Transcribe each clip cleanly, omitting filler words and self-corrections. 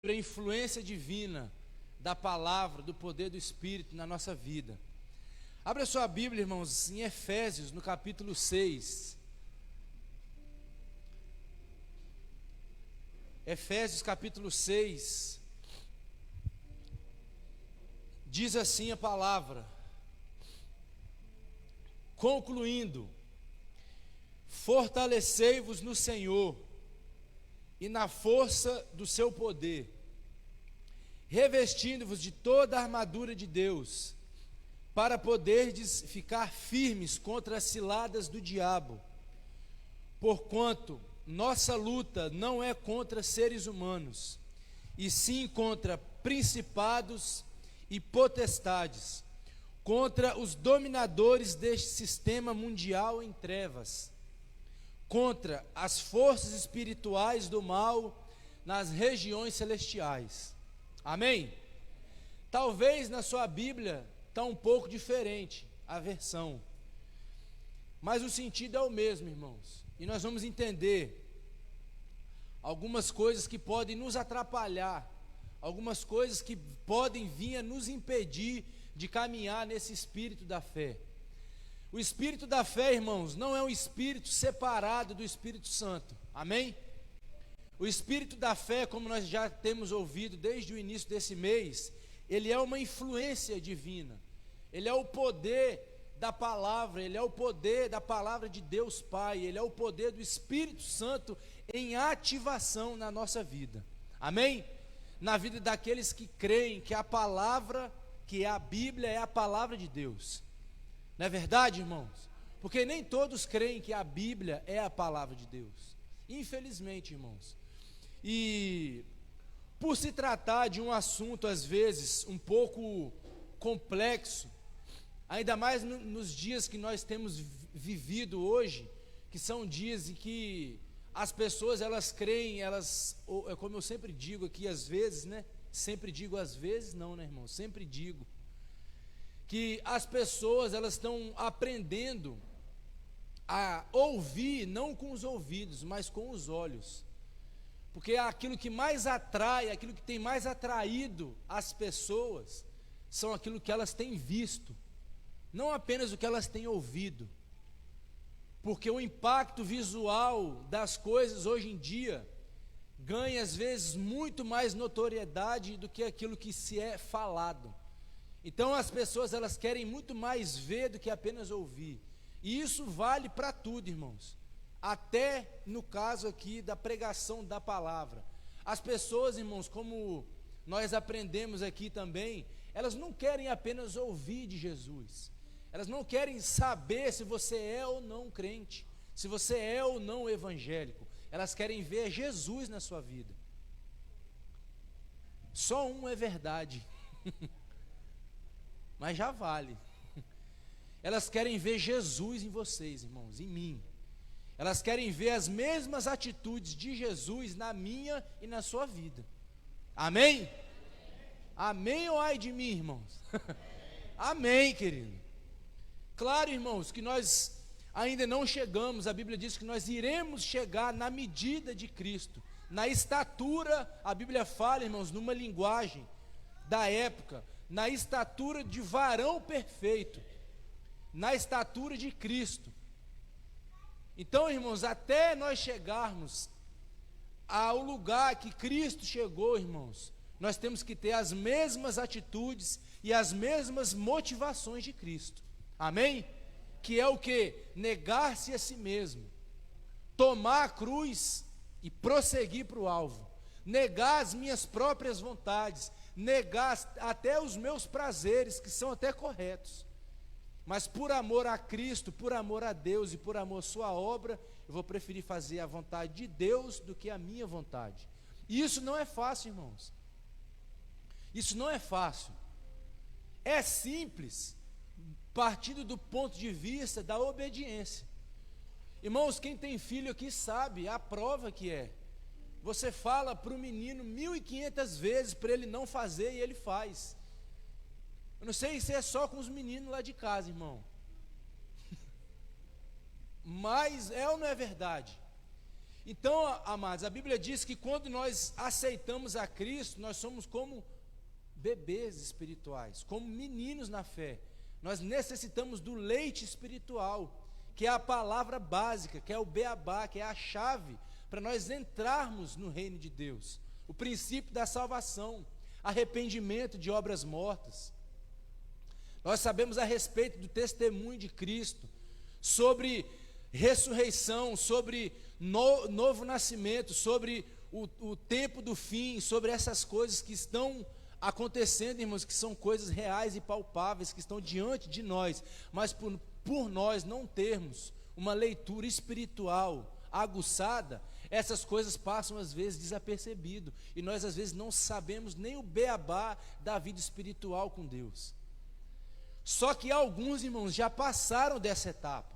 a influência divina da palavra, do poder do Espírito na nossa vida. Abra sua Bíblia, irmãos, em Efésios, no capítulo 6. Efésios capítulo 6. Diz assim a palavra: concluindo, fortalecei-vos no Senhor e na força do seu poder, revestindo-vos de toda a armadura de Deus, para poderdes ficar firmes contra as ciladas do diabo. Porquanto nossa luta não é contra seres humanos, e sim contra principados e potestades, contra os dominadores deste sistema mundial em trevas, contra as forças espirituais do mal nas regiões celestiais. Amém? Talvez na sua Bíblia está um pouco diferente a versão, mas o sentido é o mesmo, irmãos. E nós vamos entender algumas coisas que podem nos atrapalhar, algumas coisas que podem vir a nos impedir de caminhar nesse espírito da fé. O espírito da fé, irmãos, não é um espírito separado do Espírito Santo. Amém? O espírito da fé, como nós já temos ouvido desde o início desse mês, ele é uma influência divina. Ele é o poder da palavra, ele é o poder da palavra de Deus Pai, ele é o poder do Espírito Santo em ativação na nossa vida. Amém? Na vida daqueles que creem que a palavra, que a Bíblia é a palavra de Deus. Não é verdade, irmãos? Porque nem todos creem que a Bíblia é a palavra de Deus. Infelizmente, irmãos. E por se tratar de um assunto, às vezes, um pouco complexo, ainda mais nos dias que nós temos vivido hoje, que são dias em que as pessoas, elas creem, como eu sempre digo aqui, às vezes, né? Sempre digo às vezes, não, né, irmão? Sempre digo que as pessoas, elas estão aprendendo a ouvir, não com os ouvidos, mas com os olhos. Porque aquilo que mais atrai, aquilo que tem mais atraído as pessoas, são aquilo que elas têm visto, não apenas o que elas têm ouvido. Porque o impacto visual das coisas hoje em dia ganha às vezes muito mais notoriedade do que aquilo que se é falado. Então as pessoas, elas querem muito mais ver do que apenas ouvir. E isso vale para tudo, irmãos. Até no caso aqui da pregação da palavra. As pessoas, irmãos, como nós aprendemos aqui também, elas não querem apenas ouvir de Jesus. Elas não querem saber se você é ou não crente, se você é ou não evangélico. Elas querem ver Jesus na sua vida. Só um é verdade. Mas já vale. Elas querem ver Jesus em vocês, irmãos, em mim. Elas querem ver as mesmas atitudes de Jesus na minha e na sua vida. Amém? Amém ou ai de mim, irmãos? Amém, querido. Claro, irmãos, que nós ainda não chegamos, a Bíblia diz que nós iremos chegar na medida de Cristo, na estatura, a Bíblia fala, irmãos, numa linguagem da época, na estatura de varão perfeito, na estatura de Cristo. Então, irmãos, até nós chegarmos ao lugar que Cristo chegou, irmãos, nós temos que ter as mesmas atitudes e as mesmas motivações de Cristo. Amém? Que é o que? Negar-se a si mesmo, tomar a cruz e prosseguir para o alvo, negar as minhas próprias vontades, negar até os meus prazeres, que são até corretos, mas por amor a Cristo, por amor a Deus e por amor à sua obra, eu vou preferir fazer a vontade de Deus do que a minha vontade. E isso não é fácil, irmãos. Isso não é fácil. É simples, partindo do ponto de vista da obediência. Irmãos, quem tem filho aqui sabe a prova que é. Você fala para o menino 1.500 vezes para ele não fazer e ele faz. Eu não sei se é só com os meninos lá de casa, irmão. Mas é ou não é verdade? Então, amados, a Bíblia diz que quando nós aceitamos a Cristo, nós somos como bebês espirituais, como meninos na fé. Nós necessitamos do leite espiritual, que é a palavra básica, que é o beabá, que é a chave para nós entrarmos no reino de Deus. O princípio da salvação, arrependimento de obras mortas. Nós sabemos a respeito do testemunho de Cristo, sobre ressurreição, sobre novo nascimento, sobre o tempo do fim, sobre essas coisas que estão acontecendo, irmãos, que são coisas reais e palpáveis, que estão diante de nós, mas por nós não termos uma leitura espiritual aguçada, essas coisas passam às vezes desapercebido, e nós às vezes não sabemos nem o beabá da vida espiritual com Deus. Só que alguns, irmãos, já passaram dessa etapa.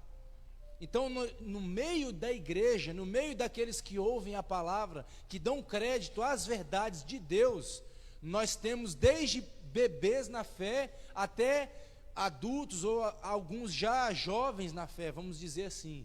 Então, no meio da igreja, no meio daqueles que ouvem a palavra, que dão crédito às verdades de Deus, nós temos desde bebês na fé até adultos ou alguns já jovens na fé, vamos dizer assim.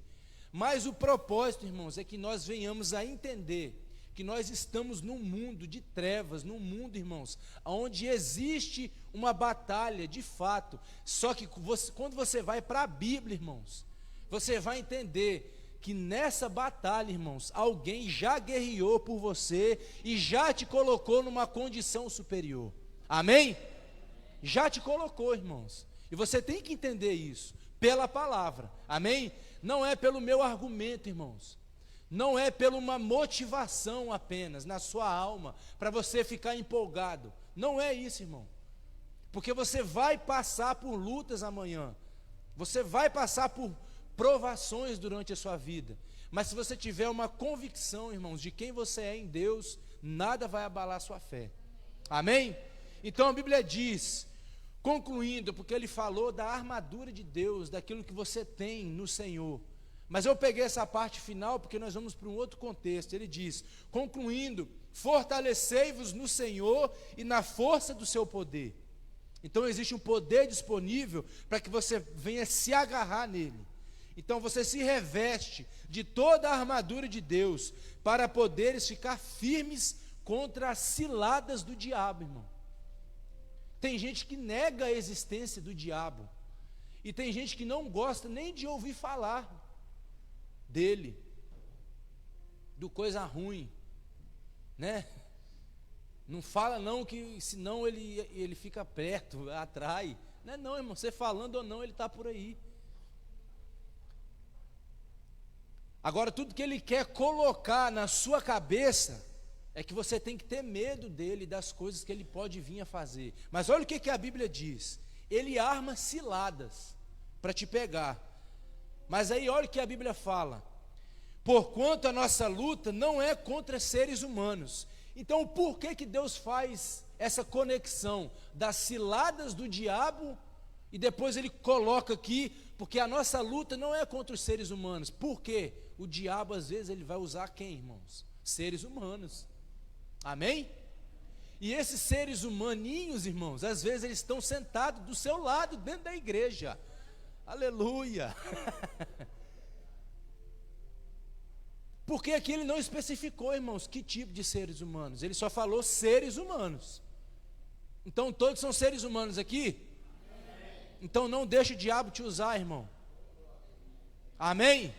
Mas o propósito, irmãos, é que nós venhamos a entender que nós estamos num mundo de trevas, num mundo, irmãos, onde existe uma batalha de fato. Só que quando você vai para a Bíblia, irmãos, você vai entender que nessa batalha, irmãos, alguém já guerreou por você e já te colocou numa condição superior. Amém? Já te colocou, irmãos. E você tem que entender isso pela palavra. Amém? Não é pelo meu argumento, irmãos. Não é pela uma motivação apenas na sua alma para você ficar empolgado. Não é isso, irmão. Porque você vai passar por lutas amanhã. Você vai passar por provações durante a sua vida, mas se você tiver uma convicção, irmãos, de quem você é em Deus, nada vai abalar a sua fé. Amém? Então a Bíblia diz, concluindo, porque ele falou da armadura de Deus, daquilo que você tem no Senhor, mas eu peguei essa parte final porque nós vamos para um outro contexto. Ele diz, concluindo, fortalecei-vos no Senhor e na força do seu poder. Então existe um poder disponível para que você venha se agarrar nele. Então você se reveste de toda a armadura de Deus para poderes ficar firmes contra as ciladas do diabo, irmão. Tem gente que nega a existência do diabo, e tem gente que não gosta nem de ouvir falar dele, do coisa ruim, né? Não fala não, que senão ele fica perto, atrai. Não é não, irmão, você falando ou não, ele está por aí. Agora, tudo que ele quer colocar na sua cabeça é que você tem que ter medo dele, das coisas que ele pode vir a fazer. Mas olha o que a Bíblia diz: ele arma ciladas para te pegar. Mas aí olha o que a Bíblia fala: porquanto a nossa luta não é contra seres humanos. Então, por que Deus faz essa conexão das ciladas do diabo e depois ele coloca aqui, porque a nossa luta não é contra os seres humanos? Por quê? O diabo, às vezes, ele vai usar quem, irmãos? Seres humanos. Amém? E esses seres humaninhos, irmãos, às vezes eles estão sentados do seu lado, dentro da igreja. Aleluia! Porque aqui ele não especificou, irmãos, que tipo de seres humanos. Ele só falou seres humanos. Então todos são seres humanos aqui? Então não deixe o diabo te usar, irmão. Amém?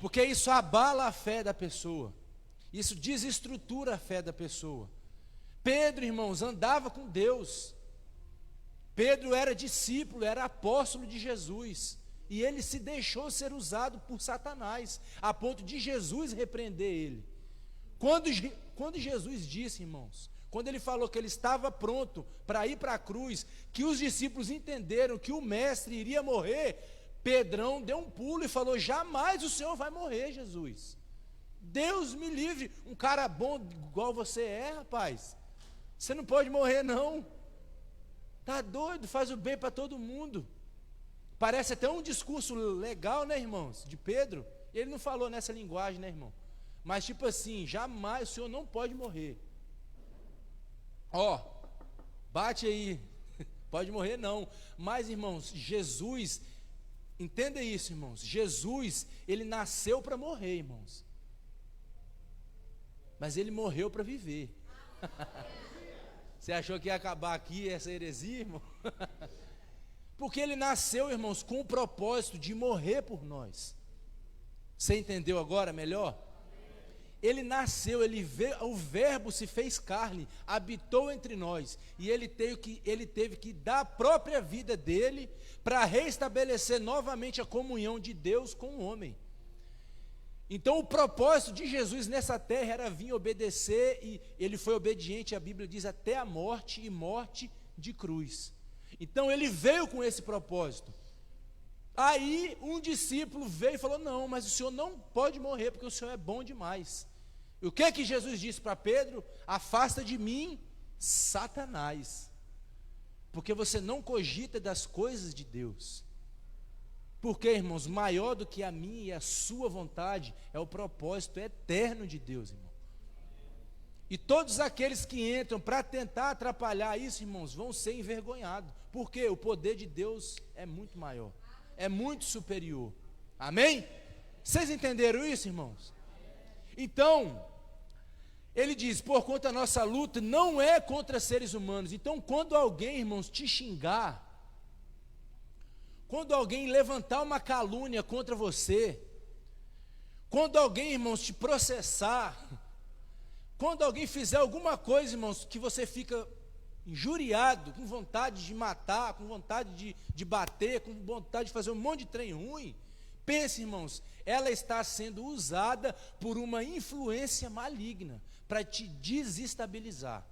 Porque isso abala a fé da pessoa. Isso desestrutura a fé da pessoa. Pedro, irmãos, andava com Deus. Pedro era discípulo, era apóstolo de Jesus. E ele se deixou ser usado por Satanás, a ponto de Jesus repreender ele. Quando Jesus disse, irmãos, quando ele falou que ele estava pronto para ir para a cruz, que os discípulos entenderam que o mestre iria morrer, Pedrão deu um pulo e falou: jamais o Senhor vai morrer, Jesus. Deus me livre, um cara bom igual você é, rapaz. Você não pode morrer não. Tá doido, faz o bem para todo mundo. Parece até um discurso legal, né, irmãos, de Pedro. Ele não falou nessa linguagem, né, irmão? Mas tipo assim, jamais o Senhor não pode morrer. Ó, bate aí. Pode morrer não. Mas, irmãos, Jesus, entenda isso, irmãos. Jesus, ele nasceu para morrer, irmãos. mas ele morreu para viver. Você achou que ia acabar aqui essa heresia, irmão? Porque ele nasceu, irmãos, com o propósito de morrer por nós. Você entendeu agora melhor? Ele nasceu, o verbo se fez carne, habitou entre nós, e ele teve que dar a própria vida dele para restabelecer novamente a comunhão de Deus com o homem. Então o propósito de Jesus nessa terra era vir obedecer, e ele foi obediente, a Bíblia diz, até a morte, e morte de cruz. Então ele veio com esse propósito. Aí um discípulo veio e falou: não, mas o senhor não pode morrer, porque o senhor é bom demais. E o que Jesus disse para Pedro? Afasta de mim, Satanás, porque você não cogita das coisas de Deus. Porque, irmãos, maior do que a minha e a sua vontade é o propósito eterno de Deus, irmão. E todos aqueles que entram para tentar atrapalhar isso, irmãos, vão ser envergonhados. Porque o poder de Deus é muito maior, é muito superior. Amém? Vocês entenderam isso, irmãos? Então, ele diz: porquanto a nossa luta não é contra seres humanos. Então, quando alguém, irmãos, te xingar, quando alguém levantar uma calúnia contra você, quando alguém, irmãos, te processar, quando alguém fizer alguma coisa, irmãos, que você fica injuriado, com vontade de matar, com vontade de bater, com vontade de fazer um monte de trem ruim, pense, irmãos, ela está sendo usada por uma influência maligna para te desestabilizar.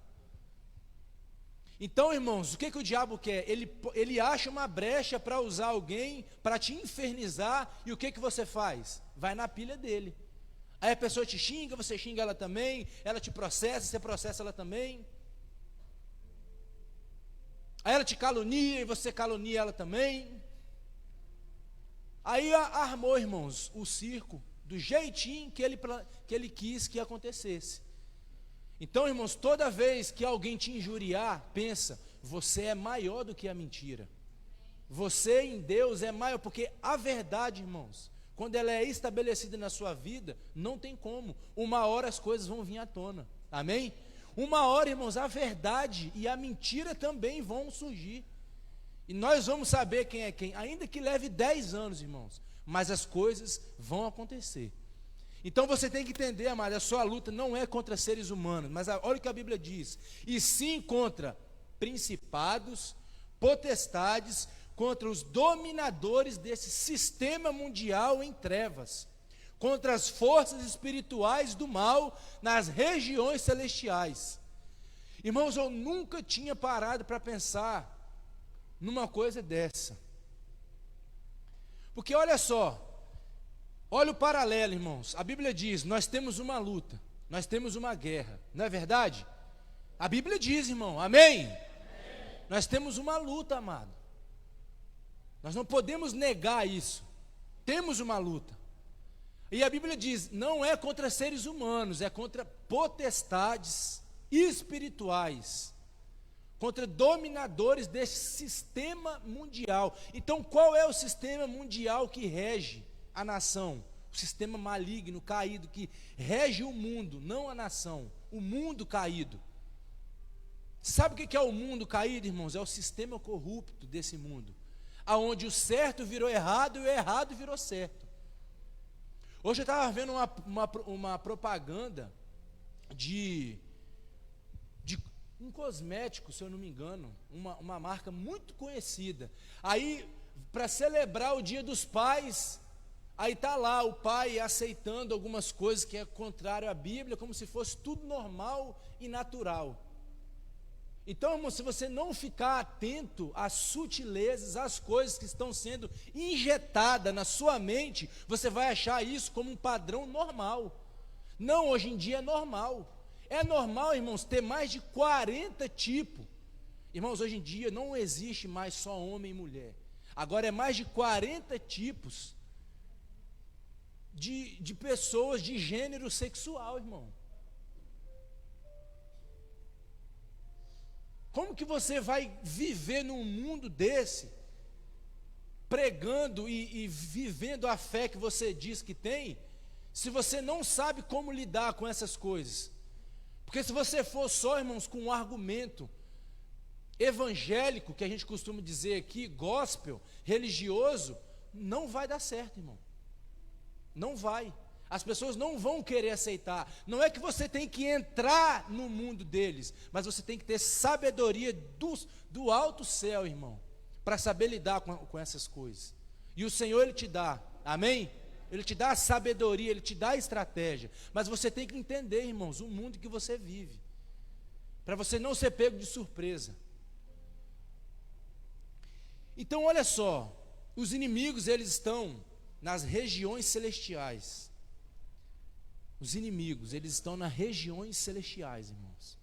Então, irmãos, o que o diabo quer? Ele acha uma brecha para usar alguém, para te infernizar, e o que você faz? Vai na pilha dele. Aí a pessoa te xinga, você xinga ela também, ela te processa, você processa ela também. Aí ela te calunia e você calunia ela também. Aí armou, irmãos, o circo do jeitinho que ele quis que acontecesse. Então, irmãos, toda vez que alguém te injuriar, pensa: você é maior do que a mentira. Você em Deus é maior, porque a verdade, irmãos, quando ela é estabelecida na sua vida, não tem como. Uma hora as coisas vão vir à tona. Amém? Uma hora, irmãos, a verdade e a mentira também vão surgir. E nós vamos saber quem é quem, ainda que leve 10 anos, irmãos, mas as coisas vão acontecer. Então você tem que entender, amado, a sua luta não é contra seres humanos, mas olha o que a Bíblia diz: e sim contra principados, potestades, contra os dominadores desse sistema mundial em trevas, contra as forças espirituais do mal nas regiões celestiais. Irmãos, eu nunca tinha parado para pensar numa coisa dessa. Porque olha só, olha o paralelo, irmãos. A Bíblia diz: nós temos uma luta, nós temos uma guerra, não é verdade? A Bíblia diz, irmão, amém? Amém. Nós temos uma luta, amado. Nós não podemos negar isso. Temos uma luta. E a Bíblia diz: não é contra seres humanos, é contra potestades espirituais, contra dominadores desse sistema mundial. Então, qual é o sistema mundial que rege a nação? O sistema maligno, caído, que rege o mundo, não a nação, o mundo caído. Sabe o que é o mundo caído, irmãos? É o sistema corrupto desse mundo, aonde o certo virou errado e o errado virou certo. Hoje eu estava vendo uma propaganda de um cosmético, se eu não me engano, uma marca muito conhecida. Aí, para celebrar o Dia dos Pais, aí está lá o pai aceitando algumas coisas que é contrário à Bíblia, como se fosse tudo normal e natural. Então, irmão, se você não ficar atento às sutilezas, às coisas que estão sendo injetadas na sua mente, você vai achar isso como um padrão normal. Não, hoje em dia é normal. É normal, irmãos, ter mais de 40 tipos. Irmãos, hoje em dia não existe mais só homem e mulher. Agora é mais de 40 tipos de pessoas de gênero sexual, irmão. Como que você vai viver num mundo desse, pregando e vivendo a fé que você diz que tem, se você não sabe como lidar com essas coisas? Porque se você for só, irmãos, com um argumento evangélico, que a gente costuma dizer aqui, gospel, religioso, não vai dar certo, irmão. Não vai. As pessoas não vão querer aceitar. Não é que você tem que entrar no mundo deles, mas você tem que ter sabedoria do alto céu, irmão, para saber lidar com essas coisas. E o Senhor, Ele te dá, amém? Ele te dá a sabedoria, Ele te dá a estratégia, mas você tem que entender, irmãos, o mundo que você vive, para você não ser pego de surpresa. Então, olha só, os inimigos, eles estão nas regiões celestiais. Os inimigos, eles estão nas regiões celestiais, irmãos.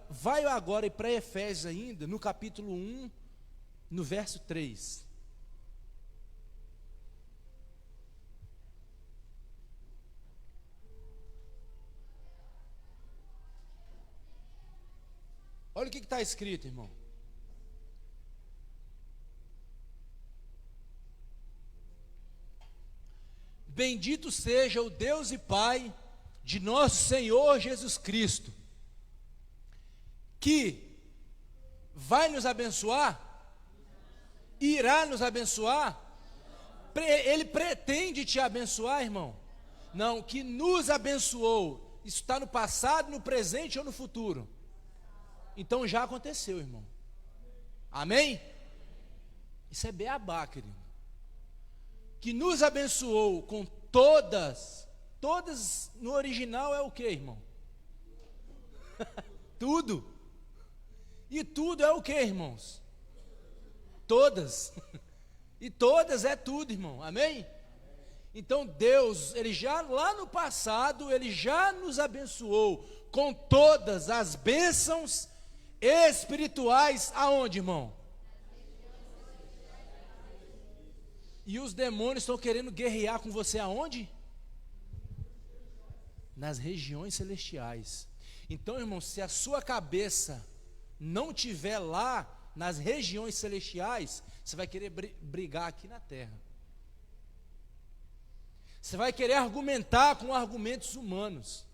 Vai agora para Efésios ainda, no capítulo 1, no verso 3. Olha o que está escrito, irmão. Bendito seja o Deus e Pai de nosso Senhor Jesus Cristo, que vai nos abençoar, irá nos abençoar, Ele pretende te abençoar, irmão. Não, que nos abençoou, isso está no passado, no presente ou no futuro? Então já aconteceu, irmão. Amém? Isso é beabá, querido. Que nos abençoou com todas no original é o que, irmão? Tudo. E tudo é o que, irmãos? Todas. E todas é tudo, irmão. Amém? Então Deus, Ele já lá no passado, Ele já nos abençoou com todas as bênçãos espirituais, aonde, irmão? E os demônios estão querendo guerrear com você aonde? Nas regiões celestiais. Então, irmão, se a sua cabeça não tiver lá nas regiões celestiais, você vai querer brigar aqui na terra. Você vai querer argumentar com argumentos humanos.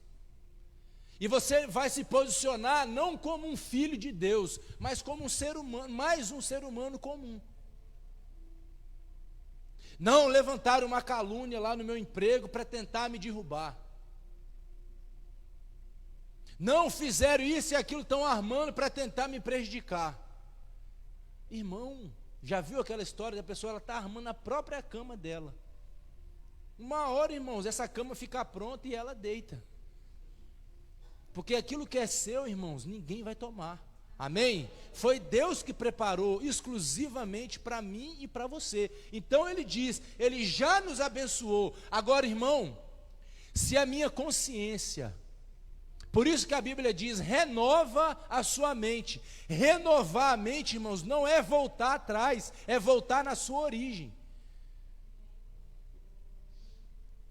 E você vai se posicionar não como um filho de Deus, mas como um ser humano, mais um ser humano comum. Não levantaram uma calúnia lá no meu emprego para tentar me derrubar. Não fizeram isso e aquilo, estão armando para tentar me prejudicar. Irmão, já viu aquela história da pessoa, ela está armando a própria cama dela. Uma hora, irmãos, essa cama fica pronta e ela deita. Porque aquilo que é seu, irmãos, ninguém vai tomar. Amém? Foi Deus que preparou exclusivamente para mim e para você. Então Ele diz, Ele já nos abençoou. Agora, irmão, se a minha consciência, por isso que a Bíblia diz, renova a sua mente. Renovar a mente, irmãos, não é voltar atrás, é voltar na sua origem.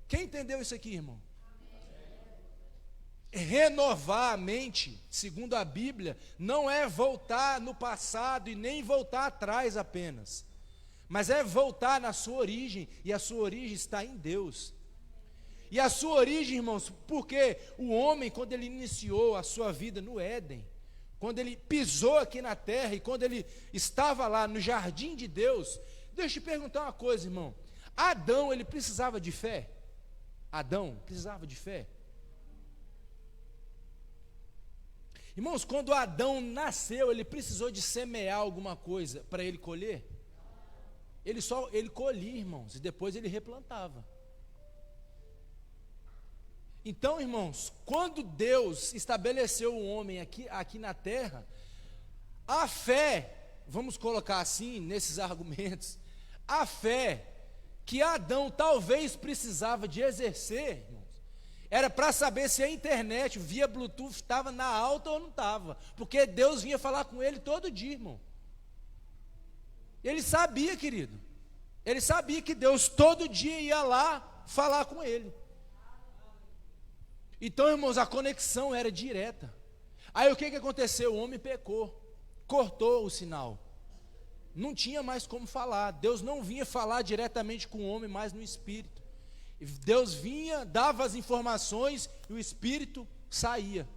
Quem entendeu isso aqui, irmão? Renovar a mente, segundo a Bíblia, não é voltar no passado e nem voltar atrás apenas, mas é voltar na sua origem, e a sua origem está em Deus. E a sua origem, irmãos, porque o homem, quando ele iniciou a sua vida no Éden, quando ele pisou aqui na terra e quando ele estava lá no jardim de Deus, deixa eu te perguntar uma coisa, irmão. Adão, ele precisava de fé? Adão precisava de fé? Irmãos, quando Adão nasceu, ele precisou de semear alguma coisa para ele colher? Ele colhia, irmãos, e depois ele replantava. Então, irmãos, quando Deus estabeleceu o homem aqui na terra, a fé, vamos colocar assim, nesses argumentos, a fé que Adão talvez precisava de exercer, irmãos, era para saber se a internet via Bluetooth estava na alta ou não estava, porque Deus vinha falar com ele todo dia, irmão. Ele sabia, querido, ele sabia que Deus todo dia ia lá falar com ele. Então, irmãos, a conexão era direta. Aí o que aconteceu? O homem pecou, cortou o sinal. Não tinha mais como falar. Deus não vinha falar diretamente com o homem, mas no espírito. Deus vinha, dava as informações e o espírito saía.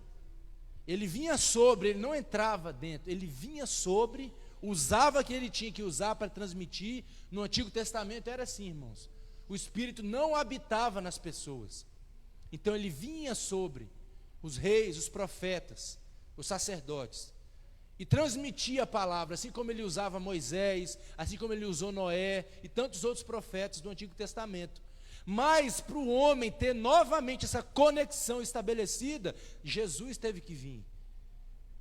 Ele vinha sobre, ele não entrava dentro, ele vinha sobre, usava o que ele tinha que usar para transmitir. No Antigo Testamento era assim, irmãos. O Espírito não habitava nas pessoas. Então ele vinha sobre os reis, os profetas, os sacerdotes, e transmitia a palavra, assim como ele usava Moisés, assim como ele usou Noé e tantos outros profetas do Antigo Testamento. Mas para o homem ter novamente essa conexão estabelecida, Jesus teve que vir.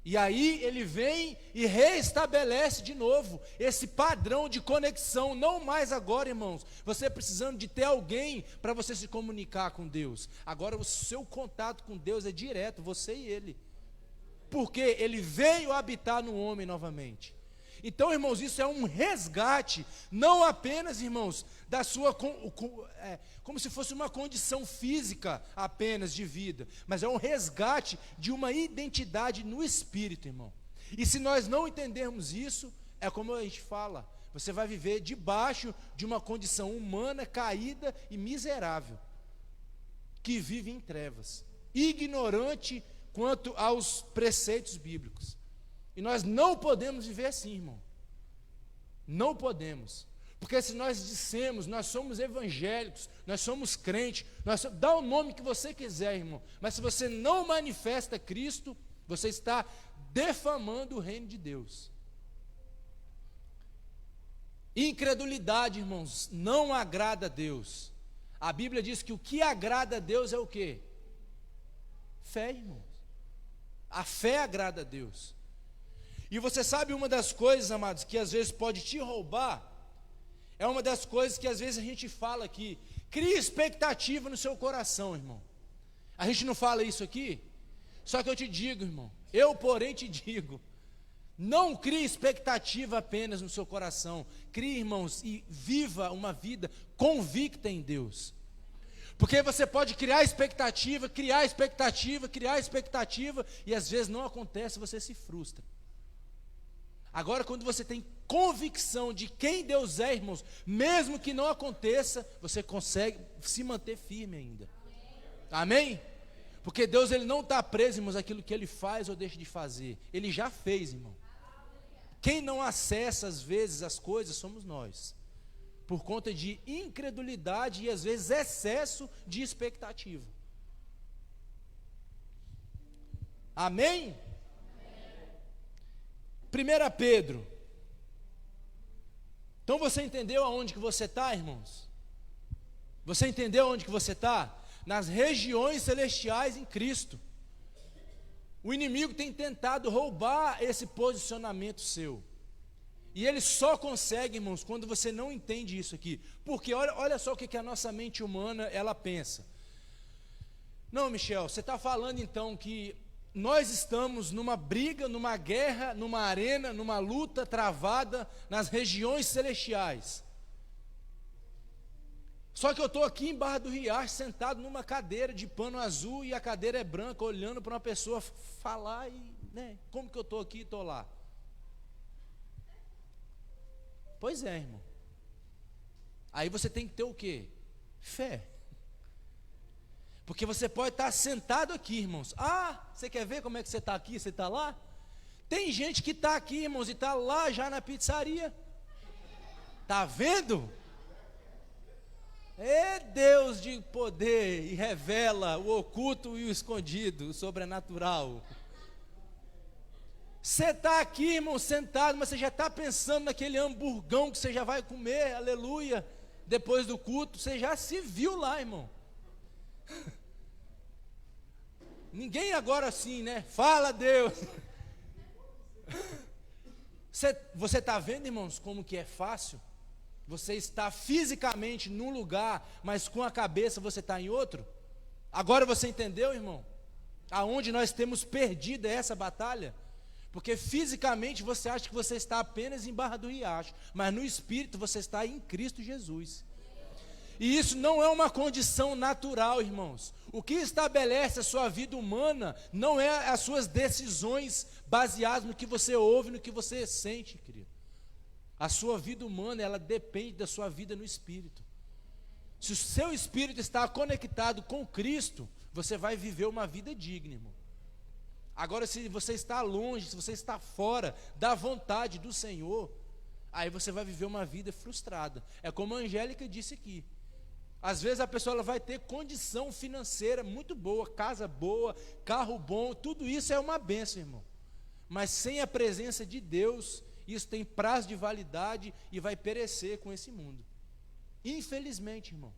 E aí ele vem e reestabelece de novo esse padrão de conexão. Não mais agora, irmãos, você precisando de ter alguém para você se comunicar com Deus. Agora o seu contato com Deus é direto, você e Ele. Porque Ele veio habitar no homem novamente. Então, irmãos, isso é um resgate, não apenas, irmãos, da sua, como se fosse uma condição física apenas de vida, mas é um resgate de uma identidade no Espírito, irmão. E se nós não entendermos isso, é como a gente fala, você vai viver debaixo de uma condição humana caída e miserável, que vive em trevas, ignorante quanto aos preceitos bíblicos. E nós não podemos viver assim, irmão. Não podemos. Porque se nós dissemos, nós somos evangélicos, nós somos crentes, dá o nome que você quiser, irmão. Mas se você não manifesta Cristo, você está defamando o reino de Deus. Incredulidade, irmãos, não agrada a Deus. A Bíblia diz que o que agrada a Deus é o quê? Fé, irmãos. A fé agrada a Deus. E você sabe uma das coisas, amados, que às vezes pode te roubar, é uma das coisas que às vezes a gente fala aqui, cria expectativa no seu coração, irmão. A gente não fala isso aqui? Só que eu te digo, irmão, eu porém te digo, não crie expectativa apenas no seu coração, crie, irmãos, e viva uma vida convicta em Deus. Porque você pode criar expectativa, e às vezes não acontece, você se frustra. Agora, quando você tem convicção de quem Deus é, irmãos, mesmo que não aconteça, você consegue se manter firme ainda. Amém? Porque Deus, Ele não está preso, irmãos, àquilo que Ele faz ou deixa de fazer. Ele já fez, irmão. Quem não acessa, às vezes, as coisas, somos nós. Por conta de incredulidade e, às vezes, excesso de expectativa. Amém? 1 Pedro. Então você entendeu aonde que você está, irmãos? Você entendeu aonde que você está? Nas regiões celestiais em Cristo. O inimigo tem tentado roubar esse posicionamento seu. E ele só consegue, irmãos, quando você não entende isso aqui. Porque olha só o que a nossa mente humana, ela pensa. Não, Michel, você está falando então que nós estamos numa briga, numa guerra, numa arena, numa luta travada nas regiões celestiais. Só que eu estou aqui em Barra do Riacho, sentado numa cadeira de pano azul, e a cadeira é branca, olhando para uma pessoa falar, e, né, como que eu estou aqui e estou lá? Pois é, irmão. Aí você tem que ter o quê? Fé. Porque você pode estar sentado aqui, irmãos. Ah, você quer ver como é que você está aqui, você está lá? Tem gente que está aqui, irmãos, e está lá já na pizzaria. Está vendo? É Deus de poder e revela o oculto e o escondido, o sobrenatural. Você está aqui, irmão, sentado, mas você já está pensando naquele hamburgão que você já vai comer, aleluia, depois do culto. Você já se viu lá, irmão. Ninguém agora assim, né? Fala, Deus. Você está vendo, irmãos, como que é fácil? Você está fisicamente num lugar, mas com a cabeça você está em outro? Agora você entendeu, irmão? Aonde nós temos perdido essa batalha? Porque fisicamente você acha que você está apenas em Barra do Riacho, mas no espírito você está em Cristo Jesus. E isso não é uma condição natural, irmãos. O que estabelece a sua vida humana não é as suas decisões baseadas no que você ouve, no que você sente, querido. A sua vida humana, ela depende da sua vida no espírito. Se o seu espírito está conectado com Cristo, você vai viver uma vida digna, irmão. Agora, se você está longe, se você está fora da vontade do Senhor, aí você vai viver uma vida frustrada. É como a Angélica disse aqui. Às vezes a pessoa ela vai ter condição financeira muito boa, casa boa, carro bom, tudo isso é uma bênção, irmão. Mas sem a presença de Deus, isso tem prazo de validade e vai perecer com esse mundo. Infelizmente, irmão.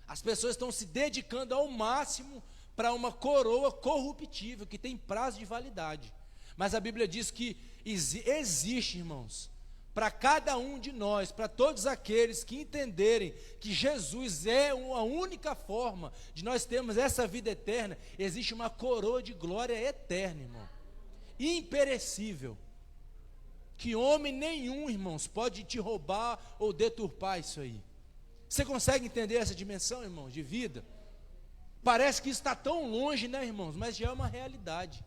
As pessoas estão se dedicando ao máximo para uma coroa corruptível, que tem prazo de validade. Mas a Bíblia diz que existe, irmãos, para cada um de nós, para todos aqueles que entenderem que Jesus é a única forma de nós termos essa vida eterna, existe uma coroa de glória eterna, irmão, imperecível, que homem nenhum, irmãos, pode te roubar ou deturpar isso aí. Você consegue entender essa dimensão, irmãos, de vida? Parece que está tão longe, né, irmãos, mas já é uma realidade.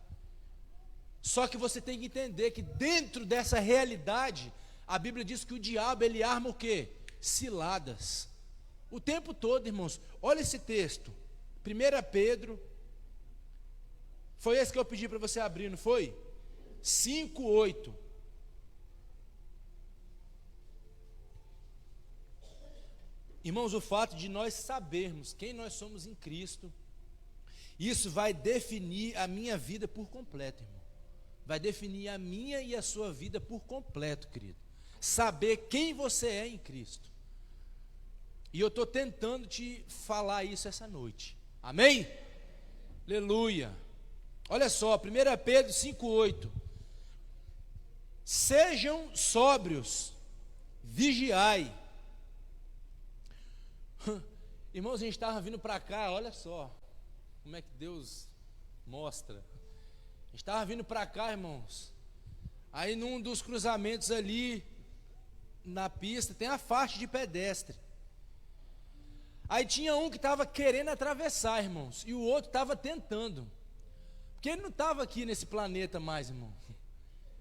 Só que você tem que entender que dentro dessa realidade, a Bíblia diz que o diabo, ele arma o quê? Ciladas. O tempo todo, irmãos. Olha esse texto. 1 Pedro. Foi esse que eu pedi para você abrir, não foi? 5:8. Irmãos, o fato de nós sabermos quem nós somos em Cristo, isso vai definir a minha vida por completo, irmão. Vai definir a minha e a sua vida por completo, querido. Saber quem você é em Cristo. E eu estou tentando te falar isso essa noite. Amém? Aleluia. Olha só, 1 Pedro 5:8. Sejam sóbrios, vigiai. Irmãos, a gente estava vindo para cá, olha só como é que Deus mostra. A gente estava vindo para cá, irmãos. Aí num dos cruzamentos ali na pista tem a faixa de pedestre. Aí tinha um que estava querendo atravessar, irmãos, e o outro estava tentando. Porque ele não estava aqui nesse planeta mais, irmão.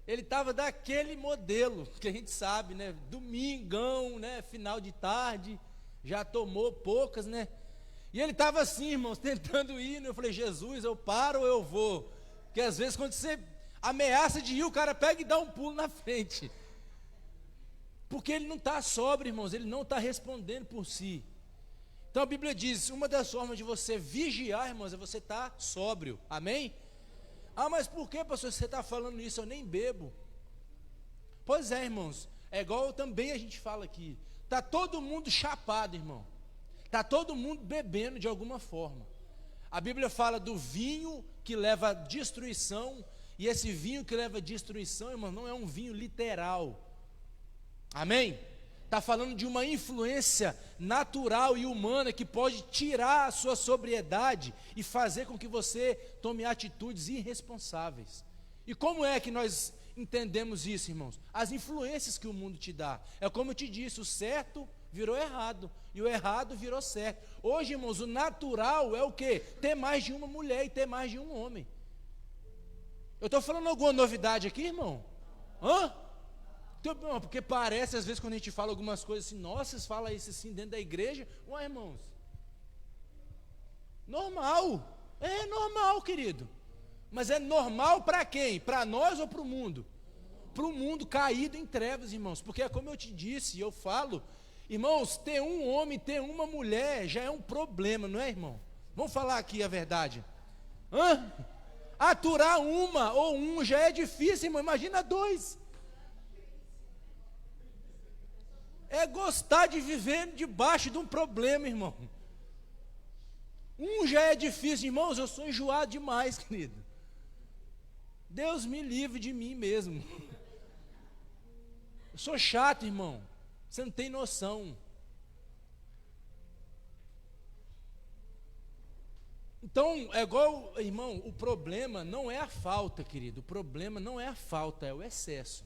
Ele estava daquele modelo que a gente sabe, né? Domingão, né? Final de tarde, já tomou poucas, né? E ele estava assim, irmãos, tentando ir. Eu falei, Jesus, eu paro ou eu vou? Porque às vezes quando você ameaça de ir, o cara pega e dá um pulo na frente. Porque ele não está sóbrio, irmãos, ele não está respondendo por si. Então a Bíblia diz, uma das formas de você vigiar, irmãos, é você estar sóbrio. Amém? Ah, mas por que, pastor, você está falando isso? Eu nem bebo. Pois é, irmãos, é igual também a gente fala aqui. Está todo mundo chapado, irmão. Está todo mundo bebendo de alguma forma. A Bíblia fala do vinho que leva à destruição. E esse vinho que leva à destruição, irmão, não é um vinho literal. Amém? Está falando de uma influência natural e humana que pode tirar a sua sobriedade e fazer com que você tome atitudes irresponsáveis. E como é que nós entendemos isso, irmãos? As influências que o mundo te dá. É como eu te disse, o certo virou errado e o errado virou certo. Hoje, irmãos, o natural é o quê? Ter mais de uma mulher e ter mais de um homem. Eu estou falando alguma novidade aqui, irmão? Hã? Porque parece, às vezes, quando a gente fala algumas coisas assim, nossa, vocês falam isso assim dentro da igreja. Ué, irmãos, normal, é normal, querido. Mas é normal para quem? Para nós ou para o mundo? Para o mundo caído em trevas, irmãos. Porque é como eu te disse, eu falo, irmãos, ter um homem, ter uma mulher, já é um problema, não é, irmão? Vamos falar aqui a verdade. Hã? Aturar uma ou um já é difícil, irmão, imagina dois. É gostar de viver debaixo de um problema, irmão. Um já é difícil, irmãos, eu sou enjoado demais, querido. Deus me livre de mim mesmo. Eu sou chato, irmão. Você não tem noção. Então, é igual, irmão, o problema não é a falta, querido. O problema não é a falta, é o excesso.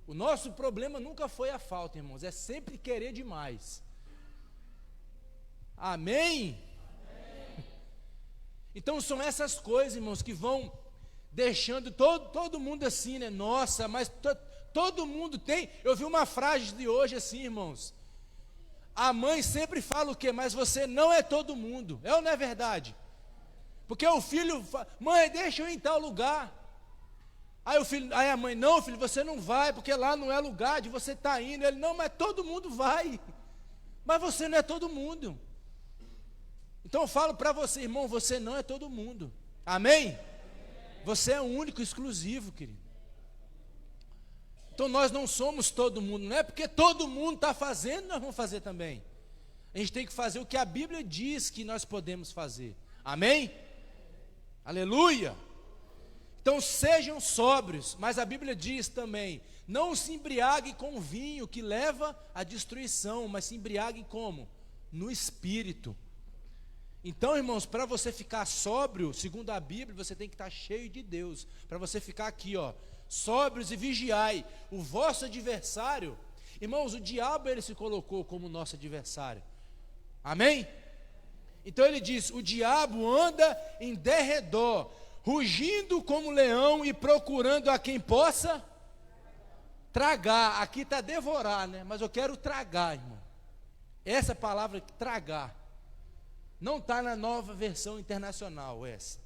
O nosso problema nunca foi a falta, irmãos, é sempre querer demais. Amém? Amém. Então são essas coisas, irmãos, que vão deixando todo mundo assim, né? Nossa, mas todo mundo tem. Eu vi uma frase de hoje assim, irmãos. A mãe sempre fala o quê? Mas você não é todo mundo. É ou não é verdade? Porque o filho fala, mãe, deixa eu ir em tal lugar. Aí a mãe, não, filho, você não vai, porque lá não é lugar de você estar indo. Ele, não, mas todo mundo vai. Mas você não é todo mundo. Então eu falo para você, irmão, você não é todo mundo. Amém? Você é único, exclusivo, querido. Então nós não somos todo mundo. Não é porque todo mundo está fazendo, nós vamos fazer também. A gente tem que fazer o que a Bíblia diz que nós podemos fazer. Amém? Aleluia! Então sejam sóbrios, mas a Bíblia diz também, não se embriaguem com vinho que leva à destruição, mas se embriaguem como? No Espírito. Então, irmãos, para você ficar sóbrio, segundo a Bíblia, você tem que estar cheio de Deus. Para você ficar aqui, ó, sóbrios e vigiai. O vosso adversário, irmãos, o diabo ele se colocou como nosso adversário. Amém? Então ele diz, o diabo anda em derredor, rugindo como leão e procurando a quem possa tragar. Aqui está devorar, né? Mas eu quero tragar, irmão. Essa palavra, tragar, não está na Nova Versão Internacional, essa.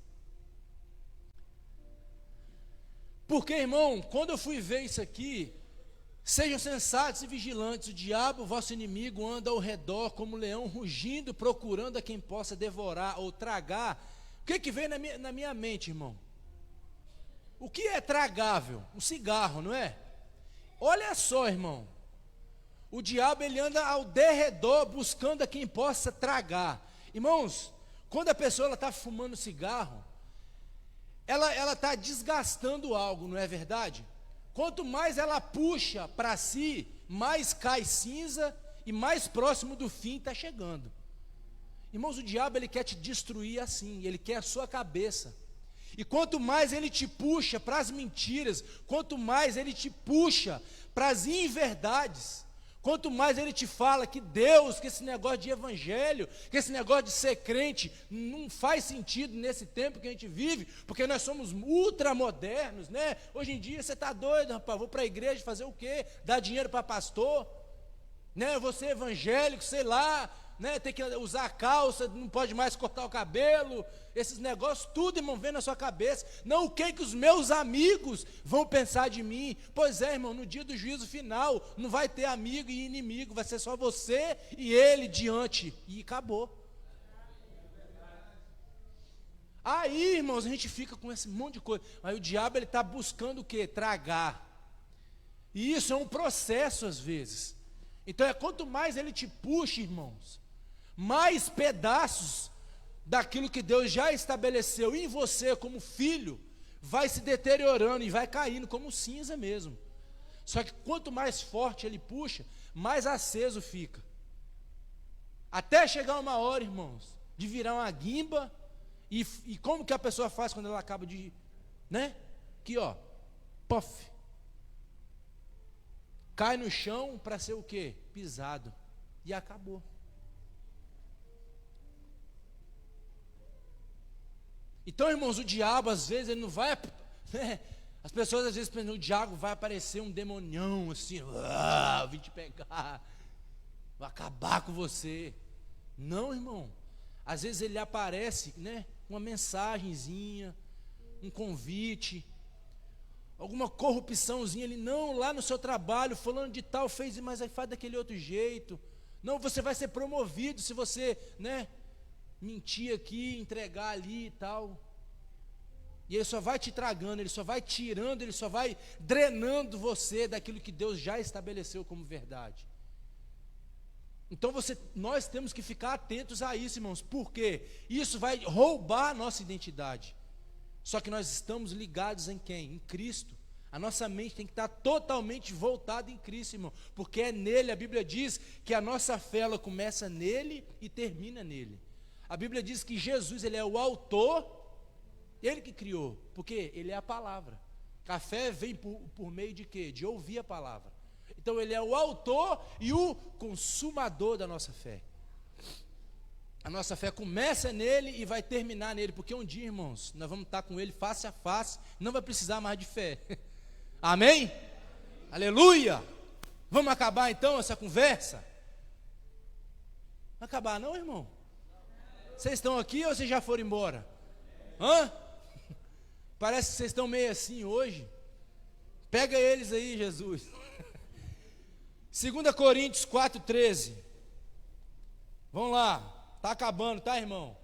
Porque, irmão, quando eu fui ver isso aqui, sejam sensatos e vigilantes, o diabo, vosso inimigo, anda ao redor como leão, rugindo, procurando a quem possa devorar ou tragar. O que veio na minha mente, irmão? O que é tragável? Um cigarro, não é? Olha só, irmão. O diabo, ele anda ao derredor, buscando a quem possa tragar. Irmãos, quando a pessoa está fumando cigarro, ela está desgastando algo, não é verdade? Quanto mais ela puxa para si, mais cai cinza e mais próximo do fim está chegando. Irmãos, o diabo ele quer te destruir assim, ele quer a sua cabeça. E quanto mais ele te puxa para as mentiras, quanto mais ele te puxa para as inverdades, quanto mais ele te fala que Deus, que esse negócio de evangelho, que esse negócio de ser crente não faz sentido nesse tempo que a gente vive, porque nós somos ultramodernos, né? Hoje em dia você está doido, rapaz, vou para a igreja fazer o quê? Dar dinheiro para pastor, né? Eu vou ser evangélico, sei lá, né? Tem que usar calça, não pode mais cortar o cabelo, esses negócios, tudo, irmão, vem na sua cabeça. Não, o que os meus amigos vão pensar de mim? Pois é, irmão, no dia do juízo final, não vai ter amigo e inimigo, vai ser só você e ele diante, e acabou. Aí, irmãos, a gente fica com esse monte de coisa, aí o diabo, ele está buscando o quê? Tragar, e isso é um processo às vezes. Então, quanto mais ele te puxa, irmãos, mais pedaços daquilo que Deus já estabeleceu em você como filho, vai se deteriorando e vai caindo como cinza mesmo. Só que quanto mais forte ele puxa, mais aceso fica. Até chegar uma hora, irmãos, de virar uma guimba, e como que a pessoa faz quando ela acaba de, né? Aqui, ó, puff. Cai no chão para ser o quê? Pisado. E acabou. Então, irmãos, o diabo, às vezes, ele não vai, né? As pessoas às vezes pensam, o diabo vai aparecer um demonião, assim, vim te pegar, vai acabar com você. Não, irmão. Às vezes ele aparece, né? Uma mensagenzinha, um convite, alguma corrupçãozinha, ele, não, lá no seu trabalho, fulano de tal fez, mas aí faz daquele outro jeito. Não, você vai ser promovido se você, né? Mentir aqui, entregar ali e tal. E ele só vai te tragando, ele só vai tirando, ele só vai drenando você daquilo que Deus já estabeleceu como verdade. Então nós temos que ficar atentos a isso, irmãos, porque isso vai roubar a nossa identidade. Só que nós estamos ligados em quem? Em Cristo. A nossa mente tem que estar totalmente voltada em Cristo, irmão, porque é nele, a Bíblia diz que a nossa fé ela começa nele e termina nele. A Bíblia diz que Jesus, ele é o autor, ele que criou, porque ele é a palavra. A fé vem por meio de quê? De ouvir a palavra. Então ele é o autor e o consumador da nossa fé. A nossa fé começa nele e vai terminar nele, porque um dia, irmãos, nós vamos estar com ele face a face, não vai precisar mais de fé. Amém? Aleluia! Vamos acabar então essa conversa? Não acabar não, irmão? Vocês estão aqui ou vocês já foram embora? Hã? Parece que vocês estão meio assim hoje. Pega eles aí, Jesus. 2 Coríntios 4,13. Vamos lá. Está acabando, tá, irmão?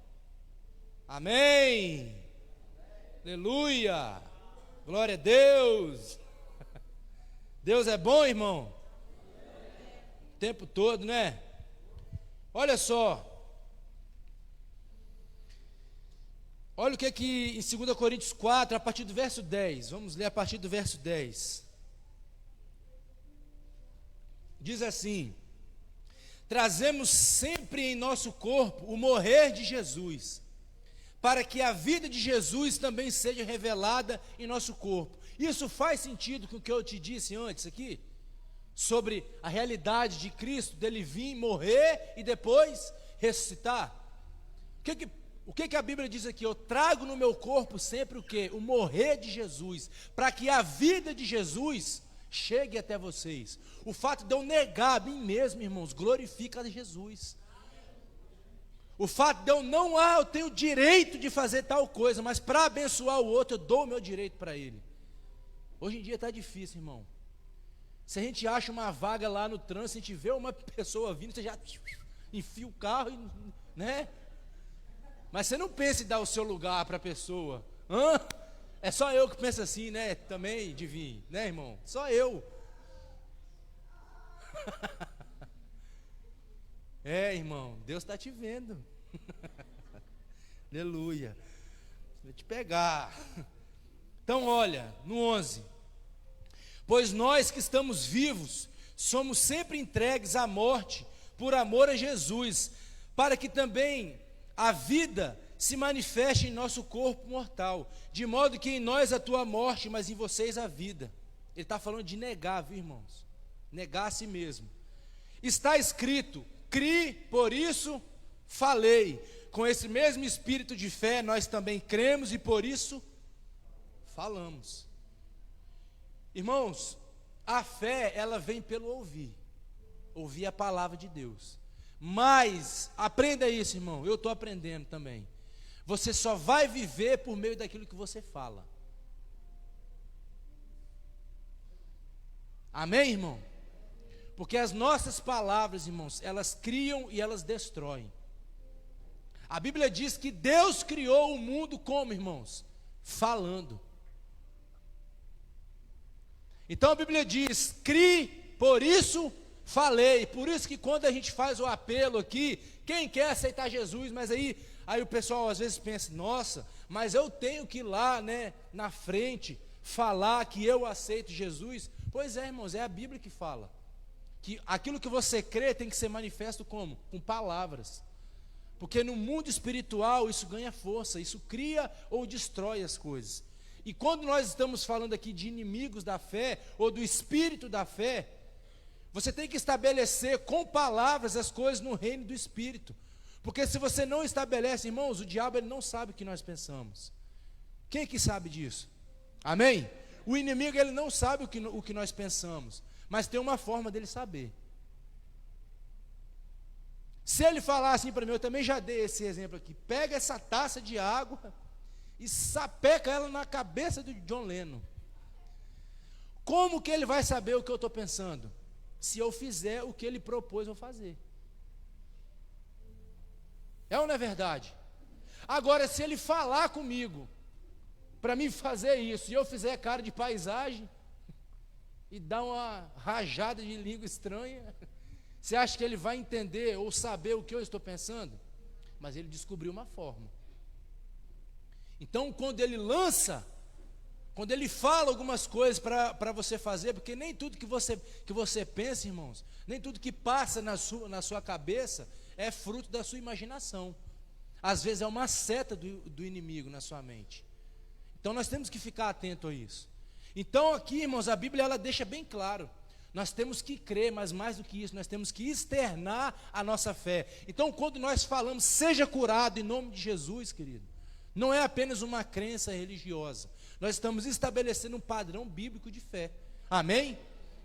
Amém. Aleluia. Glória a Deus. Deus é bom, irmão? O tempo todo, né? Olha só. Olha o que em 2 Coríntios 4, a partir do verso 10. Vamos ler a partir do verso 10. Diz assim: trazemos sempre em nosso corpo o morrer de Jesus, para que a vida de Jesus também seja revelada em nosso corpo. Isso faz sentido com o que eu te disse antes aqui? Sobre a realidade de Cristo, dele vir, morrer e depois ressuscitar. O que a Bíblia diz aqui? Eu trago no meu corpo sempre o quê? O morrer de Jesus, para que a vida de Jesus chegue até vocês. O fato de eu negar a mim mesmo, irmãos, glorifica a Jesus. O fato de eu não, eu tenho direito de fazer tal coisa, mas para abençoar o outro, eu dou o meu direito para ele. Hoje em dia está difícil, irmão. Se a gente acha uma vaga lá no trânsito, a gente vê uma pessoa vindo, você já enfia o carro, né? Mas você não pensa em dar o seu lugar para a pessoa. É só eu que penso assim, né? Também, Divinho, né, irmão? Só eu. É, irmão, Deus está te vendo. Aleluia. Vou te pegar. Então, olha, no 11. Pois nós que estamos vivos, somos sempre entregues à morte, por amor a Jesus, para que também a vida se manifeste em nosso corpo mortal, de modo que em nós atua a morte, mas em vocês a vida. Ele está falando de negar, viu, irmãos? Negar a si mesmo. Está escrito: cri, por isso falei. Com esse mesmo espírito de fé, nós também cremos e por isso falamos. Irmãos, a fé, ela vem pelo ouvir a palavra de Deus. Mas, aprenda isso, irmão, eu estou aprendendo também. Você só vai viver por meio daquilo que você fala. Amém, irmão? Porque as nossas palavras, irmãos, elas criam e elas destroem. A Bíblia diz que Deus criou o mundo como, irmãos? Falando. Então a Bíblia diz: cri, por isso falei. Por isso que quando a gente faz o apelo aqui, quem quer aceitar Jesus, mas aí o pessoal às vezes pensa: nossa, mas eu tenho que ir lá, né, na frente, falar que eu aceito Jesus. Pois é, irmãos, é a Bíblia que fala que aquilo que você crê tem que ser manifesto como? Com palavras. Porque no mundo espiritual isso ganha força, isso cria ou destrói as coisas. E quando nós estamos falando aqui de inimigos da fé, ou do espírito da fé, você tem que estabelecer com palavras as coisas no reino do espírito. Porque se você não estabelece, irmãos, o diabo ele não sabe o que nós pensamos. Quem que sabe disso? Amém? O inimigo ele não sabe o que nós pensamos, mas tem uma forma dele saber. Se ele falar assim para mim, eu também já dei esse exemplo aqui: pega essa taça de água e sapeca ela na cabeça do John Lennon. Como que ele vai saber o que eu estou pensando? Se eu fizer o que ele propôs eu fazer. É ou não é verdade? Agora, se ele falar comigo para mim fazer isso, e eu fizer cara de paisagem e dar uma rajada de língua estranha, você acha que ele vai entender ou saber o que eu estou pensando? Mas ele descobriu uma forma. Então, quando ele fala algumas coisas para você fazer, porque nem tudo que você pensa, irmãos, nem tudo que passa na sua cabeça é fruto da sua imaginação. Às vezes é uma seta do inimigo na sua mente. Então nós temos que ficar atento a isso. Então aqui, irmãos, a Bíblia ela deixa bem claro: nós temos que crer, mas mais do que isso, nós temos que externar a nossa fé. Então quando nós falamos seja curado em nome de Jesus, querido, não é apenas uma crença religiosa. Nós estamos estabelecendo um padrão bíblico de fé. Amém?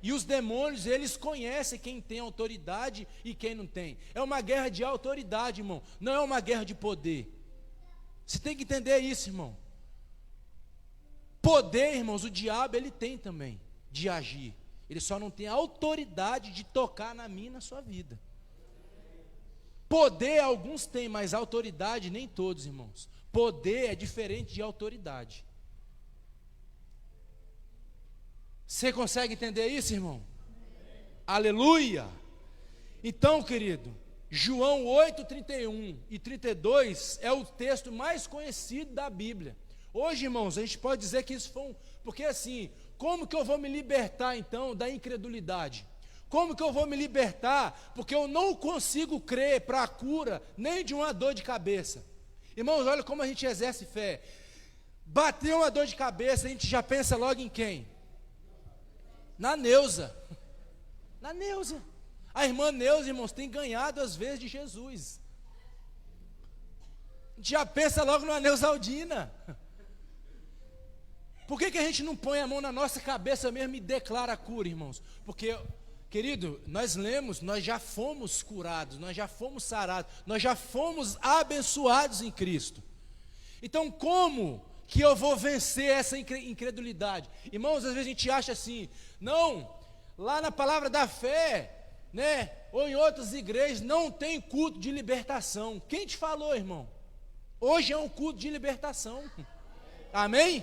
E os demônios, eles conhecem quem tem autoridade e quem não tem. É uma guerra de autoridade, irmão. Não é uma guerra de poder. Você tem que entender isso, irmão. Poder, irmãos, o diabo ele tem também de agir. Ele só não tem a autoridade de tocar na minha e na sua vida. Poder alguns têm, mas autoridade nem todos, irmãos. Poder é diferente de autoridade. Você consegue entender isso, irmão? Aleluia! Então, querido, João 8, 31 e 32 é o texto mais conhecido da Bíblia. Hoje, irmãos, a gente pode dizer que isso foi um... Porque assim, como que eu vou me libertar então da incredulidade? Como que eu vou me libertar? Porque eu não consigo crer para a cura nem de uma dor de cabeça. Irmãos, olha como a gente exerce fé. Bateu uma dor de cabeça, a gente já pensa logo em quem? Na Neuza. Na Neuza. A irmã Neuza, irmãos, tem ganhado às vezes de Jesus. A gente já pensa logo na Neusaldina. Por que a gente não põe a mão na nossa cabeça mesmo e declara a cura, irmãos? Porque, querido, nós lemos, nós já fomos curados, nós já fomos sarados, nós já fomos abençoados em Cristo. Então, como que eu vou vencer essa incredulidade? Irmãos, às vezes a gente acha assim, não, lá na palavra da fé, né, ou em outras igrejas, não tem culto de libertação. Quem te falou, irmão? Hoje é um culto de libertação. Amém?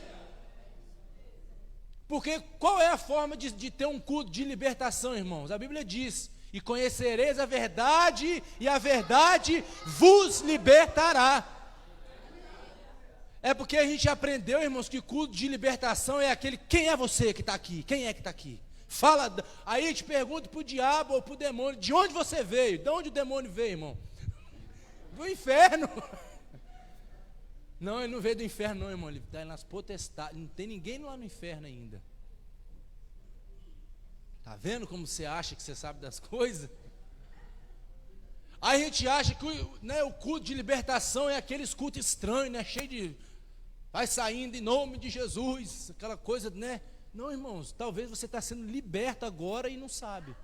Porque qual é a forma de ter um culto de libertação, irmãos? A Bíblia diz, e conhecereis a verdade, e a verdade vos libertará. É porque a gente aprendeu, irmãos, que culto de libertação é aquele, quem é você que está aqui? Quem é que está aqui? Fala, aí a gente pergunta para o diabo ou para o demônio, de onde você veio? De onde o demônio veio, irmão? Do inferno. Não, ele não veio do inferno não, irmão, ele está nas potestades, não tem ninguém lá no inferno ainda. Está vendo como você acha que você sabe das coisas? Aí a gente acha que né, o culto de libertação é aqueles cultos estranhos, né, cheio de... vai saindo em nome de Jesus, aquela coisa, né? Não, irmãos, talvez você está sendo liberto agora e não sabe.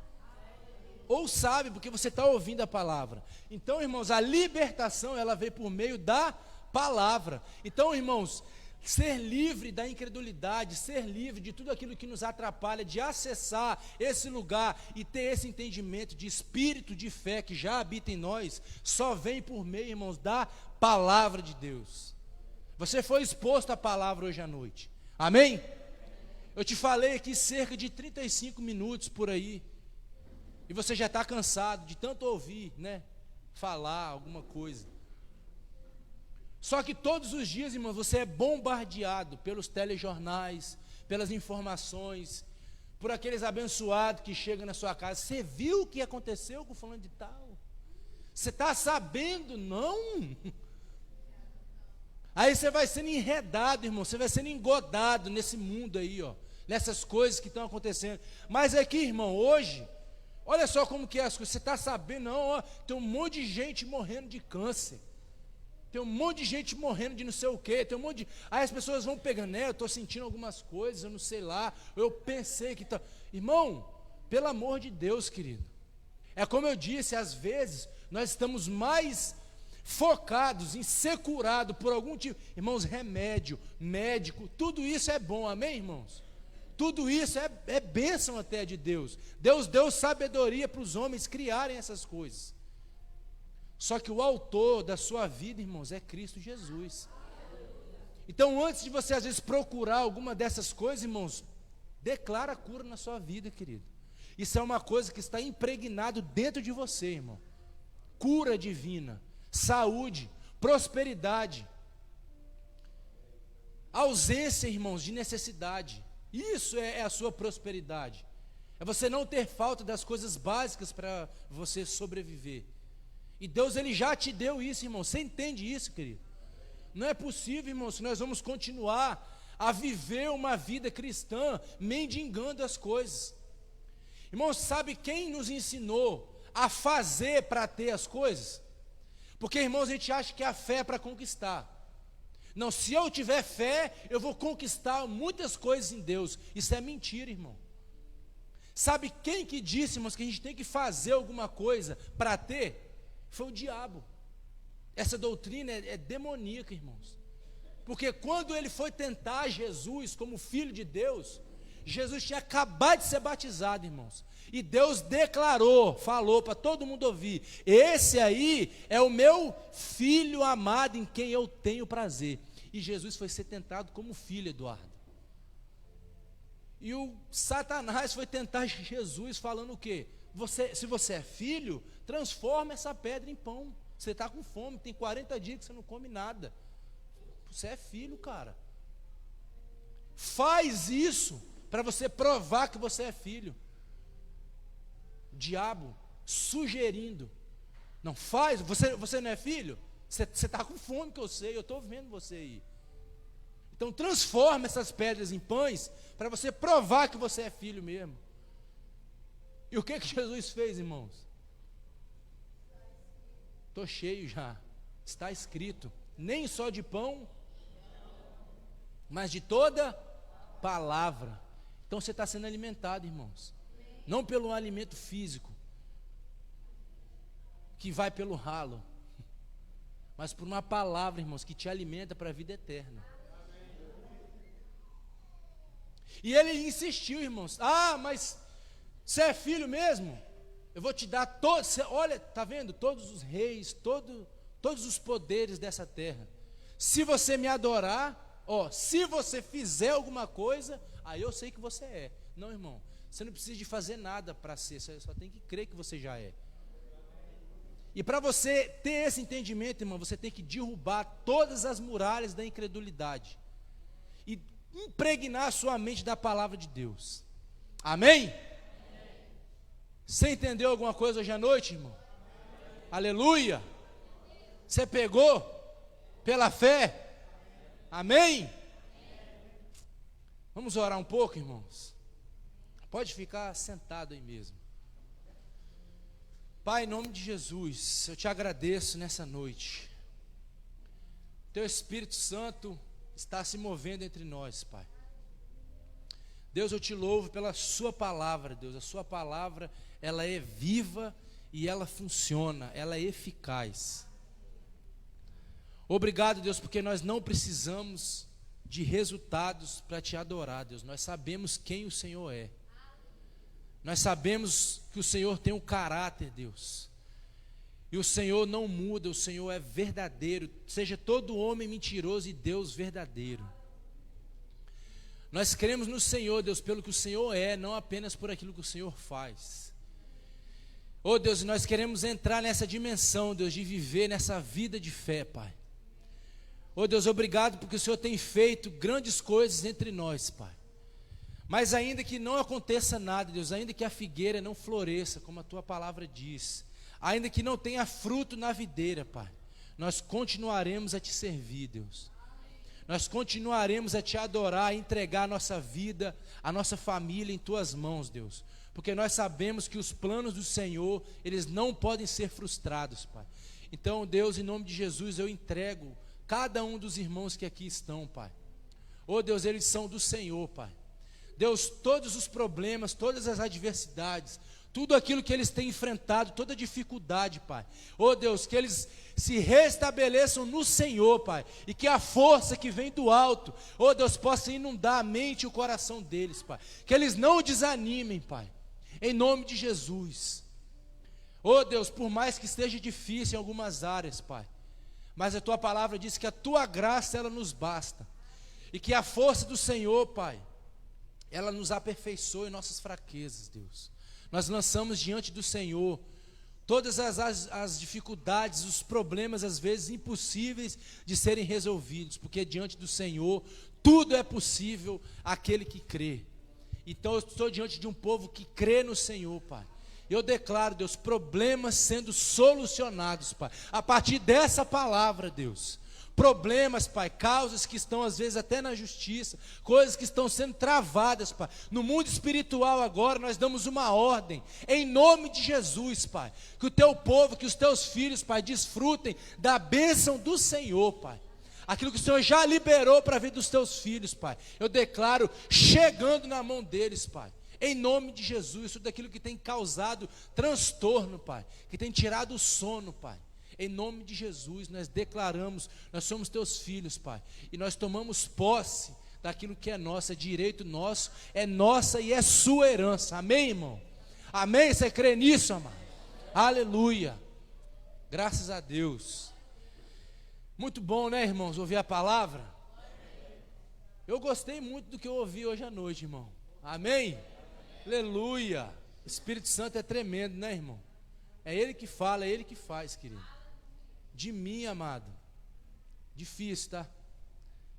Ou sabe, porque você está ouvindo a palavra. Então, irmãos, a libertação, ela veio por meio da palavra. Então, irmãos, ser livre da incredulidade, ser livre de tudo aquilo que nos atrapalha, de acessar esse lugar e ter esse entendimento de espírito de fé que já habita em nós, só vem por meio, irmãos, da palavra de Deus. Você foi exposto à palavra hoje à noite. Amém? Eu te falei aqui cerca de 35 minutos por aí, e você já está cansado de tanto ouvir, né, falar alguma coisa. Só que todos os dias, irmão, você é bombardeado pelos telejornais, pelas informações, por aqueles abençoados que chegam na sua casa. Você viu o que aconteceu com o fulano de tal? Você está sabendo? Não. Aí você vai sendo enredado, irmão, você vai sendo engodado nesse mundo aí, ó, nessas coisas que estão acontecendo. Mas aqui, irmão, hoje, olha só como que é as coisas. Você está sabendo? Não, ó, tem um monte de gente morrendo de câncer. Tem um monte de gente morrendo de não sei o quê, tem um monte de... Aí as pessoas vão pegando, né, eu estou sentindo algumas coisas, eu não sei lá, eu pensei que tá... Irmão, pelo amor de Deus, querido, é como eu disse, às vezes, nós estamos mais focados em ser curado por algum tipo... Irmãos, remédio, médico, tudo isso é bom, amém, irmãos? Tudo isso é bênção até de Deus. Deus deu sabedoria para os homens criarem essas coisas. Só que o autor da sua vida, irmãos, é Cristo Jesus. Então, antes de você às vezes procurar alguma dessas coisas, irmãos, declara a cura na sua vida, querido. Isso é uma coisa que está impregnado dentro de você, irmão. Cura divina, saúde, prosperidade, ausência, irmãos, de necessidade. Isso é a sua prosperidade. É você não ter falta das coisas básicas para você sobreviver. E Deus, Ele já te deu isso, irmão. Você entende isso, querido? Não é possível, irmão, se nós vamos continuar a viver uma vida cristã mendigando as coisas. Irmão, sabe quem nos ensinou a fazer para ter as coisas? Porque, irmãos, a gente acha que a fé é para conquistar. Não, se eu tiver fé, eu vou conquistar muitas coisas em Deus. Isso é mentira, irmão. Sabe quem que disse, irmãos, que a gente tem que fazer alguma coisa para ter? Foi o diabo. Essa doutrina é demoníaca, irmãos. Porque quando ele foi tentar Jesus como filho de Deus, Jesus tinha acabado de ser batizado, irmãos. E Deus declarou, falou para todo mundo ouvir: esse aí é o meu filho amado em quem eu tenho prazer. E Jesus foi ser tentado como filho, Eduardo. E o Satanás foi tentar Jesus falando o quê? Se você é filho, transforma essa pedra em pão. Você está com fome, tem 40 dias que você não come nada. Você é filho, cara. Faz isso para você provar que você é filho. O diabo sugerindo. Não faz, você não é filho? Você está com fome, que eu sei, eu estou vendo você aí. Então transforma essas pedras em pães para você provar que você é filho mesmo. E o que Jesus fez, irmãos? Estou cheio já. Está escrito, nem só de pão, mas de toda palavra. Então você está sendo alimentado, irmãos. Não pelo alimento físico, que vai pelo ralo, mas por uma palavra, irmãos, que te alimenta para a vida eterna. E ele insistiu, irmãos: ah, mas você é filho mesmo? Eu vou te dar todos, olha, está vendo? Todos os reis, todos os poderes dessa terra. Se você me adorar, se você fizer alguma coisa, aí eu sei que você é. Não, irmão, você não precisa de fazer nada para ser, você só tem que crer que você já é. E para você ter esse entendimento, irmão, você tem que derrubar todas as muralhas da incredulidade e impregnar a sua mente da palavra de Deus. Amém? Você entendeu alguma coisa hoje à noite, irmão? Aleluia! Você pegou pela fé? Amém? Vamos orar um pouco, irmãos? Pode ficar sentado aí mesmo. Pai, em nome de Jesus, eu te agradeço nessa noite. Teu Espírito Santo está se movendo entre nós, Pai. Deus, eu te louvo pela sua palavra, Deus. A sua palavra, ela é viva e ela funciona, ela é eficaz. Obrigado, Deus, porque nós não precisamos de resultados para te adorar, Deus. Nós sabemos quem o Senhor é. Nós sabemos que o Senhor tem um caráter, Deus. E o Senhor não muda, o Senhor é verdadeiro. Seja todo homem mentiroso e Deus verdadeiro. Nós cremos no Senhor, Deus, pelo que o Senhor é, não apenas por aquilo que o Senhor faz. Oh, Deus, nós queremos entrar nessa dimensão, Deus, de viver nessa vida de fé, Pai. Oh, Deus, obrigado porque o Senhor tem feito grandes coisas entre nós, Pai. Mas ainda que não aconteça nada, Deus, ainda que a figueira não floresça, como a Tua palavra diz, ainda que não tenha fruto na videira, Pai, nós continuaremos a Te servir, Deus. Nós continuaremos a Te adorar, a entregar a nossa vida, a nossa família em Tuas mãos, Deus. Porque nós sabemos que os planos do Senhor, eles não podem ser frustrados, Pai. Então, Deus, em nome de Jesus, eu entrego cada um dos irmãos que aqui estão, Pai. Oh, Deus, eles são do Senhor, Pai. Deus, todos os problemas, todas as adversidades, tudo aquilo que eles têm enfrentado, toda dificuldade, Pai. Oh, Deus, que eles se restabeleçam no Senhor, Pai, e que a força que vem do alto, oh Deus, possa inundar a mente e o coração deles, Pai. Que eles não desanimem, Pai, em nome de Jesus. Oh Deus, por mais que esteja difícil em algumas áreas, Pai, mas a Tua palavra diz que a Tua graça, ela nos basta, e que a força do Senhor, Pai, ela nos aperfeiçoa em nossas fraquezas, Deus. Nós lançamos diante do Senhor todas as dificuldades, os problemas, às vezes impossíveis de serem resolvidos, porque diante do Senhor tudo é possível àquele que crê. Então eu estou diante de um povo que crê no Senhor, Pai. Eu declaro, Deus, problemas sendo solucionados, Pai, a partir dessa palavra, Deus. Problemas, Pai, causas que estão às vezes até na justiça, coisas que estão sendo travadas, Pai. No mundo espiritual agora nós damos uma ordem, em nome de Jesus, Pai, que o Teu povo, que os Teus filhos, Pai, desfrutem da bênção do Senhor, Pai. Aquilo que o Senhor já liberou para a vida dos Teus filhos, Pai, eu declaro chegando na mão deles, Pai. Em nome de Jesus, tudo aquilo que tem causado transtorno, Pai, que tem tirado o sono, Pai. Em nome de Jesus, nós declaramos, nós somos teus filhos, Pai, e nós tomamos posse daquilo que é nosso, é direito nosso, é nossa e é sua herança. Amém, irmão? Amém? Você crê nisso, amado? Aleluia. Graças a Deus. Muito bom, né, irmãos, ouvir a palavra? Eu gostei muito do que eu ouvi hoje à noite, irmão. Amém? Aleluia. O Espírito Santo é tremendo, né, irmão? É Ele que fala, é Ele que faz, querido. De mim, amado, difícil, tá?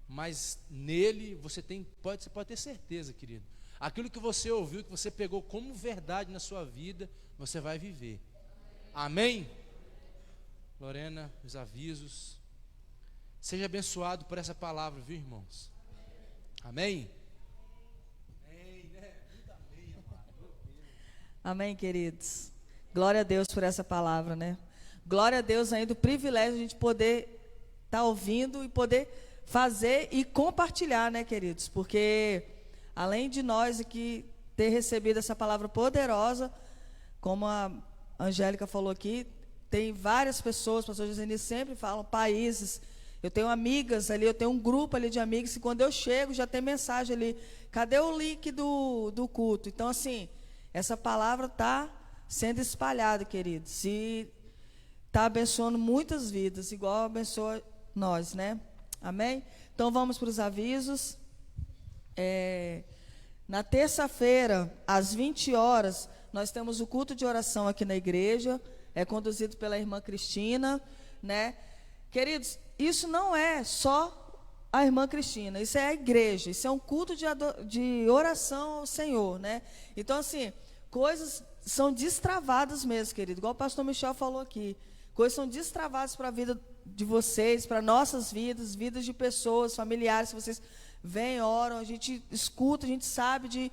Mas nele você pode ter certeza, querido. Aquilo que você ouviu, que você pegou como verdade na sua vida, você vai viver. Amém? Lorena, os avisos. Seja abençoado por essa palavra, viu, irmãos? Amém? Amém, né? Muito amém, amado. Amém, queridos. Glória a Deus por essa palavra, né? Glória a Deus ainda o privilégio de a gente poder estar ouvindo e poder fazer e compartilhar, né, queridos? Porque além de nós aqui ter recebido essa palavra poderosa, como a Angélica falou aqui, tem várias pessoas, o pastor José sempre falam, países. Eu tenho amigas ali, eu tenho um grupo ali de amigas, e quando eu chego já tem mensagem ali, cadê o link do culto? Então, assim, essa palavra está sendo espalhada, queridos, e está abençoando muitas vidas, igual abençoa nós, né? Amém? Então, vamos para os avisos. Na terça-feira, às 20 horas, nós temos o culto de oração aqui na igreja, é conduzido pela irmã Cristina, né? Queridos, isso não é só a irmã Cristina, isso é a igreja, isso é um culto de oração ao Senhor, né? Então, assim, coisas são destravadas mesmo, querido, igual o pastor Michel falou aqui, coisas são destravadas para a vida de vocês, para nossas vidas, vidas de pessoas, familiares, que vocês vêm, oram, a gente escuta, a gente sabe de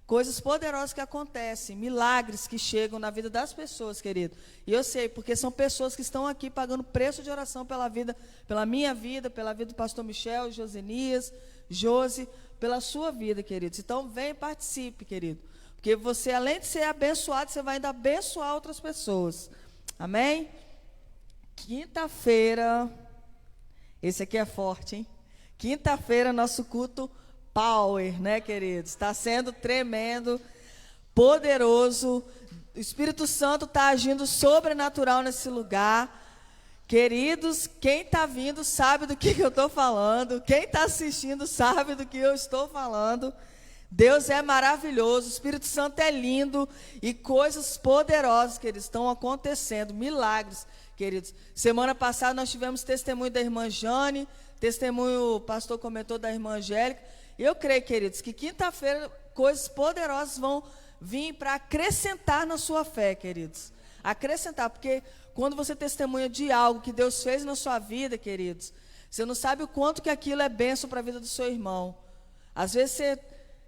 coisas poderosas que acontecem, milagres que chegam na vida das pessoas, querido. E eu sei, porque são pessoas que estão aqui pagando preço de oração pela vida, pela minha vida, pela vida do pastor Michel, Josenias, Josi, pela sua vida, queridos. Então, vem e participe, querido. Porque você, além de ser abençoado, você vai ainda abençoar outras pessoas. Amém? Quinta-feira, esse aqui é forte, hein? Quinta-feira, nosso culto Power, né, queridos? Está sendo tremendo, poderoso. O Espírito Santo está agindo sobrenatural nesse lugar. Queridos, quem está vindo sabe do que eu estou falando. Quem está assistindo sabe do que eu estou falando. Deus é maravilhoso, o Espírito Santo é lindo e coisas poderosas, queridos, estão acontecendo, milagres, queridos. Semana passada nós tivemos testemunho da irmã Jane, testemunho, o pastor comentou da irmã Angélica. Eu creio, queridos, que quinta-feira coisas poderosas vão vir para acrescentar na sua fé, queridos. Acrescentar, porque quando você testemunha de algo que Deus fez na sua vida, queridos, você não sabe o quanto que aquilo é bênção para a vida do seu irmão. Às vezes você,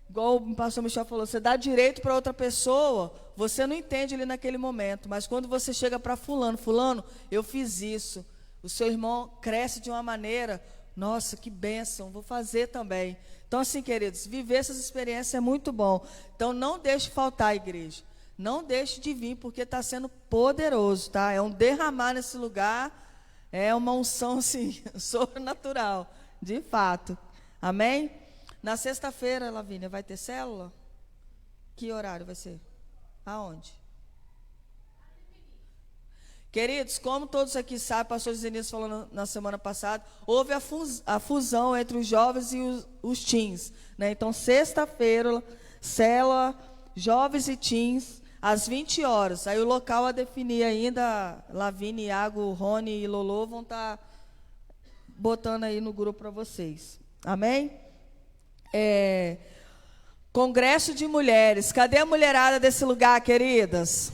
igual o pastor Michel falou, você dá direito para outra pessoa, você não entende ali naquele momento, mas quando você chega para fulano, eu fiz isso, o seu irmão cresce de uma maneira, nossa, que bênção, vou fazer também. Então, assim, queridos, viver essas experiências é muito bom. Então, não deixe faltar a igreja. Não deixe de vir, porque está sendo poderoso, tá? É um derramar nesse lugar, é uma unção, assim, sobrenatural, de fato. Amém? Na sexta-feira, Lavínia, vai ter célula? Que horário vai ser? Aonde? Queridos, como todos aqui sabem, o pastor Zenias falou na semana passada, houve a fusão entre os jovens e os teens, né? Então, sexta-feira, célula, jovens e teens, às 20 horas. Aí o local a definir ainda, Lavínia, Iago, Rony e Lolo vão estar botando aí no grupo para vocês. Amém? Congresso de mulheres. Cadê a mulherada desse lugar, queridas?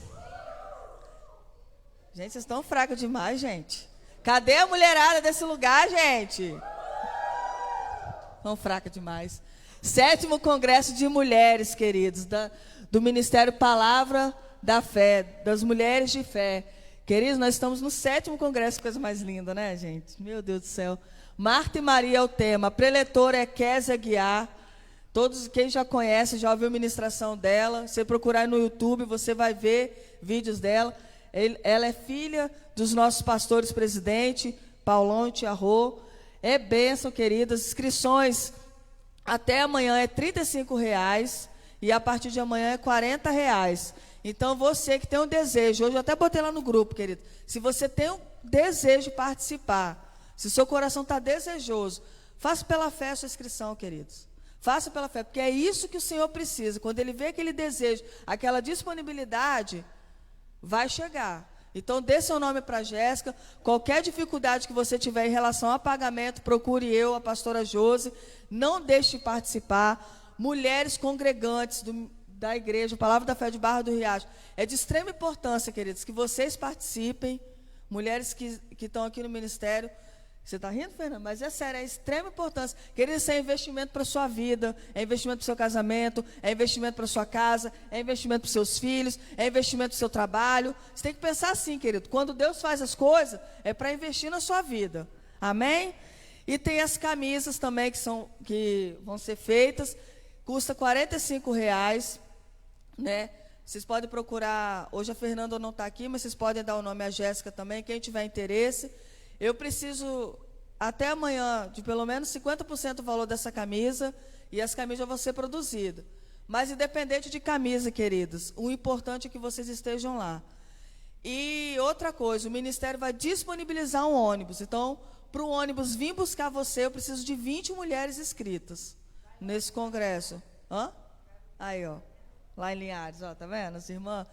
Gente, vocês estão fracos demais, gente. Cadê a mulherada desse lugar, gente? Estão fracas demais. 7º Congresso de Mulheres, queridos, do Ministério Palavra da Fé, das Mulheres de Fé. Queridos, nós estamos no 7º Congresso, coisa mais linda, né, gente? Meu Deus do céu. Marta e Maria é o tema. A preletora é Kézia Guiar. Todos, quem já conhece, já ouviu a ministração dela. Você procurar no YouTube, você vai ver vídeos dela. Ela é filha dos nossos pastores presidente, Paulão e Tia Rô. É bênção, queridas. Inscrições até amanhã é R$35 e a partir de amanhã é R$40. Então, você que tem um desejo, hoje eu até botei lá no grupo, querido, se você tem um desejo de participar, se o seu coração está desejoso, faça pela fé a sua inscrição, queridos. Faça pela fé, porque é isso que o Senhor precisa. Quando Ele vê aquele desejo, aquela disponibilidade, vai chegar. Então, dê seu nome para a Jéssica. Qualquer dificuldade que você tiver em relação a pagamento, procure eu, a pastora Josi. Não deixe de participar. Mulheres congregantes da igreja, Palavra da Fé de Barra do Riacho. É de extrema importância, queridos, que vocês participem. Mulheres que estão aqui no ministério. Você está rindo, Fernanda? Mas é sério, é de extrema importância. Querido, isso é investimento para a sua vida, é investimento para o seu casamento, é investimento para a sua casa, é investimento para os seus filhos, é investimento para o seu trabalho. Você tem que pensar assim, querido, quando Deus faz as coisas, é para investir na sua vida. Amém? E tem as camisas também que vão ser feitas, custa R$45, né? Vocês podem procurar, hoje a Fernanda não está aqui, mas vocês podem dar o nome à Jéssica também, quem tiver interesse. Eu preciso, até amanhã, de pelo menos 50% do valor dessa camisa, e as camisas vão ser produzidas. Mas independente de camisa, queridos, o importante é que vocês estejam lá. E outra coisa, o Ministério vai disponibilizar um ônibus. Então, para o ônibus vir buscar você, eu preciso de 20 mulheres inscritas nesse congresso. Hã? Aí, ó, lá em Linhares, ó, tá vendo, as irmãs?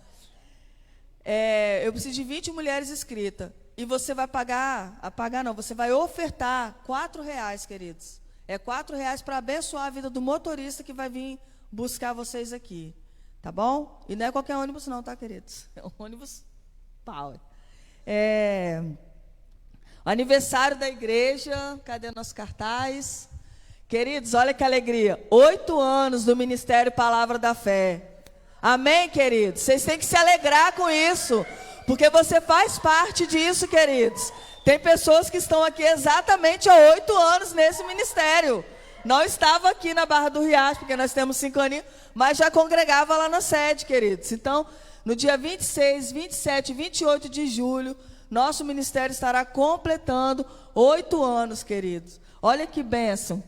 Eu preciso de 20 mulheres inscritas. E você vai você vai ofertar R$4, queridos. É R$4 para abençoar a vida do motorista que vai vir buscar vocês aqui. Tá bom? E não é qualquer ônibus não, tá, queridos? É um ônibus Power. Aniversário da igreja, cadê nosso cartaz? Queridos, olha que alegria. 8 anos do Ministério Palavra da Fé. Amém, queridos? Vocês têm que se alegrar com isso. Porque você faz parte disso, queridos. Tem pessoas que estão aqui exatamente há 8 anos nesse ministério. Não estava aqui na Barra do Riacho, porque nós temos 5 aninhos, mas já congregava lá na sede, queridos. Então, no dia 26, 27 e 28 de julho, nosso ministério estará completando 8 anos, queridos. Olha que bênção.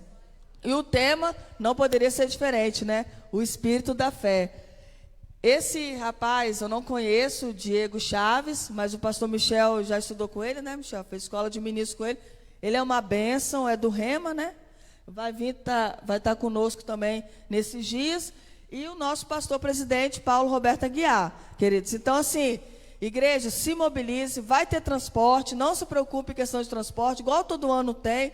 E o tema não poderia ser diferente, né? O Espírito da Fé. Esse rapaz, eu não conheço, o Diego Chaves, mas o pastor Michel já estudou com ele, né, Michel? Fez escola de ministro com ele. Ele é uma bênção, é do Rema, né? Vai estar conosco também nesses dias. E o nosso pastor presidente, Paulo Roberto Aguiar, queridos. Então, assim, igreja, se mobilize, vai ter transporte, não se preocupe em questão de transporte, igual todo ano tem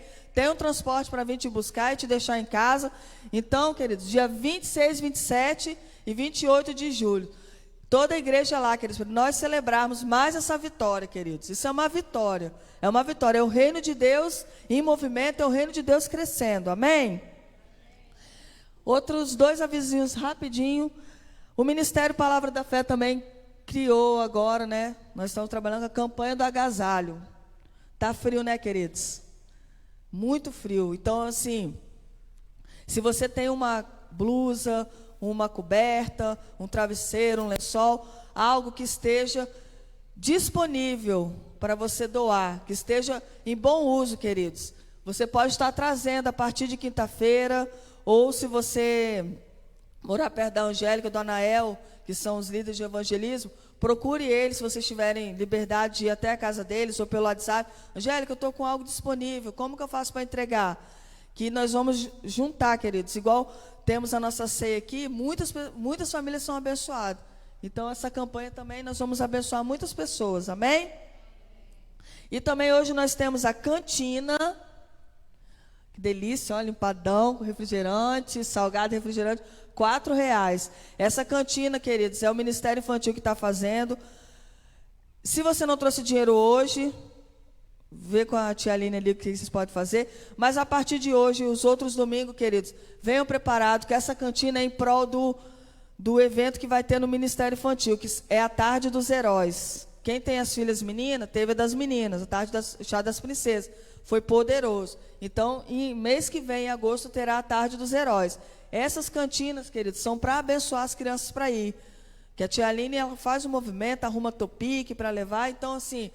um transporte para vir te buscar e te deixar em casa. Então, queridos, dia 26, 27 e 28 de julho, toda a igreja lá, queridos, para nós celebrarmos mais essa vitória, queridos. Isso é uma vitória, é o reino de Deus em movimento, é o reino de Deus crescendo, amém? Outros 2 avisinhos rapidinho. O Ministério Palavra da Fé também criou agora, né? Nós estamos trabalhando com a campanha do agasalho. Tá frio, né, queridos? Muito frio. Então, assim, se você tem uma blusa, uma coberta, um travesseiro, um lençol, algo que esteja disponível para você doar, que esteja em bom uso, queridos. Você pode estar trazendo a partir de quinta-feira, ou se você morar perto da Angélica, do Anael, que são os líderes de evangelismo, procure eles, se vocês tiverem liberdade de ir até a casa deles, ou pelo WhatsApp. Angélica, eu estou com algo disponível, como que eu faço para entregar? Que nós vamos juntar, queridos, igual temos a nossa ceia aqui, muitas famílias são abençoadas. Então, essa campanha também, nós vamos abençoar muitas pessoas, amém? E também hoje nós temos a cantina, que delícia, olha, empadão com refrigerante, salgado e refrigerante, R$4. Essa cantina, queridos, é o Ministério Infantil que está fazendo. Se você não trouxe dinheiro hoje, vê com a tia Aline ali o que vocês podem fazer. Mas a partir de hoje, os outros domingos, queridos, venham preparados, que essa cantina é em prol do evento que vai ter no Ministério Infantil, que é a Tarde dos Heróis. Quem tem as filhas meninas, teve a das meninas, a Tarde Chá das Princesas. Foi poderoso. Então, em mês que vem, em agosto, terá a Tarde dos Heróis. Essas cantinas, queridos, são para abençoar as crianças para ir. Que a tia Aline, ela faz um movimento, arruma topique para levar. Então, assim,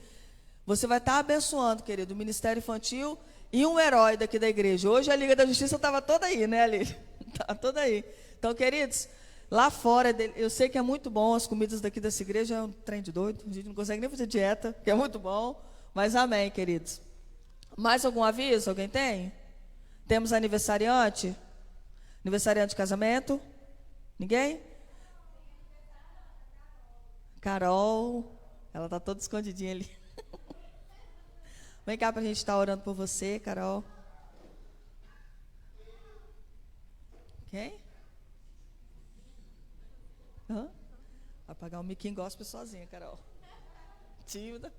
você vai estar abençoando, querido, o Ministério Infantil e um herói daqui da igreja. Hoje a Liga da Justiça estava toda aí, né, Aline? Estava toda aí. Então, queridos, lá fora, eu sei que é muito bom, as comidas daqui dessa igreja é um trem de doido. A gente não consegue nem fazer dieta, que é muito bom. Mas amém, queridos. Mais algum aviso? Alguém tem? Temos aniversariante? Aniversariante de casamento? Ninguém? Carol, ela está toda escondidinha ali. Vem cá para a gente estar orando por você, Carol. Quem? Vai pagar um miquinho gospel sozinha, Carol. Tímida.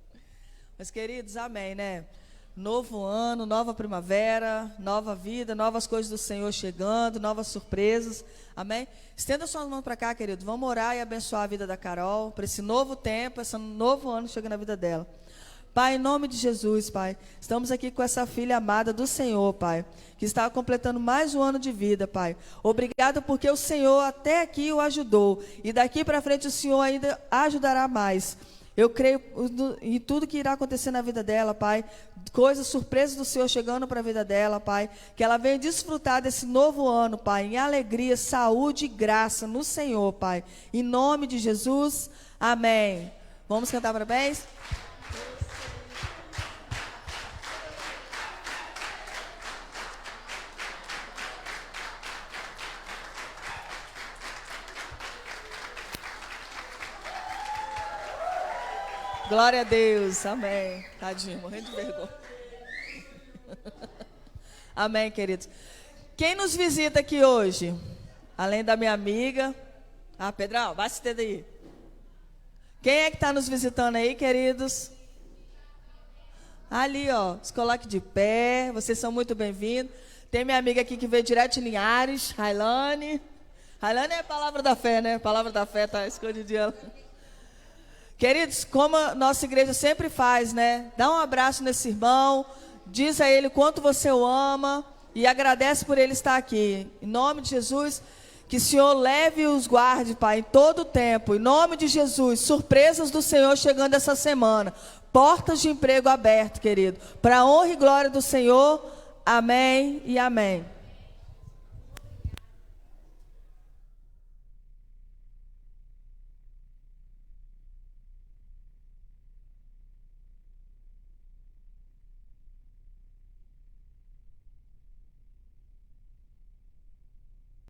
Mas, queridos, amém, né? Novo ano, nova primavera, nova vida, novas coisas do Senhor chegando, novas surpresas, amém? Estenda suas mãos para cá, querido, vamos orar e abençoar a vida da Carol, para esse novo tempo, esse novo ano chegando na vida dela. Pai, em nome de Jesus, Pai, estamos aqui com essa filha amada do Senhor, Pai, que está completando mais um ano de vida, Pai. Obrigado porque o Senhor até aqui o ajudou, e daqui para frente o Senhor ainda ajudará mais. Eu creio em tudo que irá acontecer na vida dela, Pai. Coisas, surpresas do Senhor chegando para a vida dela, Pai. Que ela venha desfrutar desse novo ano, Pai. Em alegria, saúde e graça no Senhor, Pai. Em nome de Jesus, amém. Vamos cantar parabéns? Glória a Deus, amém. Tadinho, morrendo de vergonha. Amém, queridos. Quem nos visita aqui hoje? Além da minha amiga. Pedrão, vai se ter daí. Quem é que está nos visitando aí, queridos? Ali, ó, se coloque de pé. Vocês são muito bem-vindos. Tem minha amiga aqui que veio direto de Linhares, Railane. Railane é a palavra da fé, né? A palavra da fé está escondidinha. Queridos, como a nossa igreja sempre faz, né? Dá um abraço nesse irmão, diz a ele quanto você o ama e agradece por ele estar aqui. Em nome de Jesus, que o Senhor leve e os guarde, Pai, em todo o tempo. Em nome de Jesus, surpresas do Senhor chegando essa semana. Portas de emprego abertas, querido. Para a honra e glória do Senhor, amém e amém.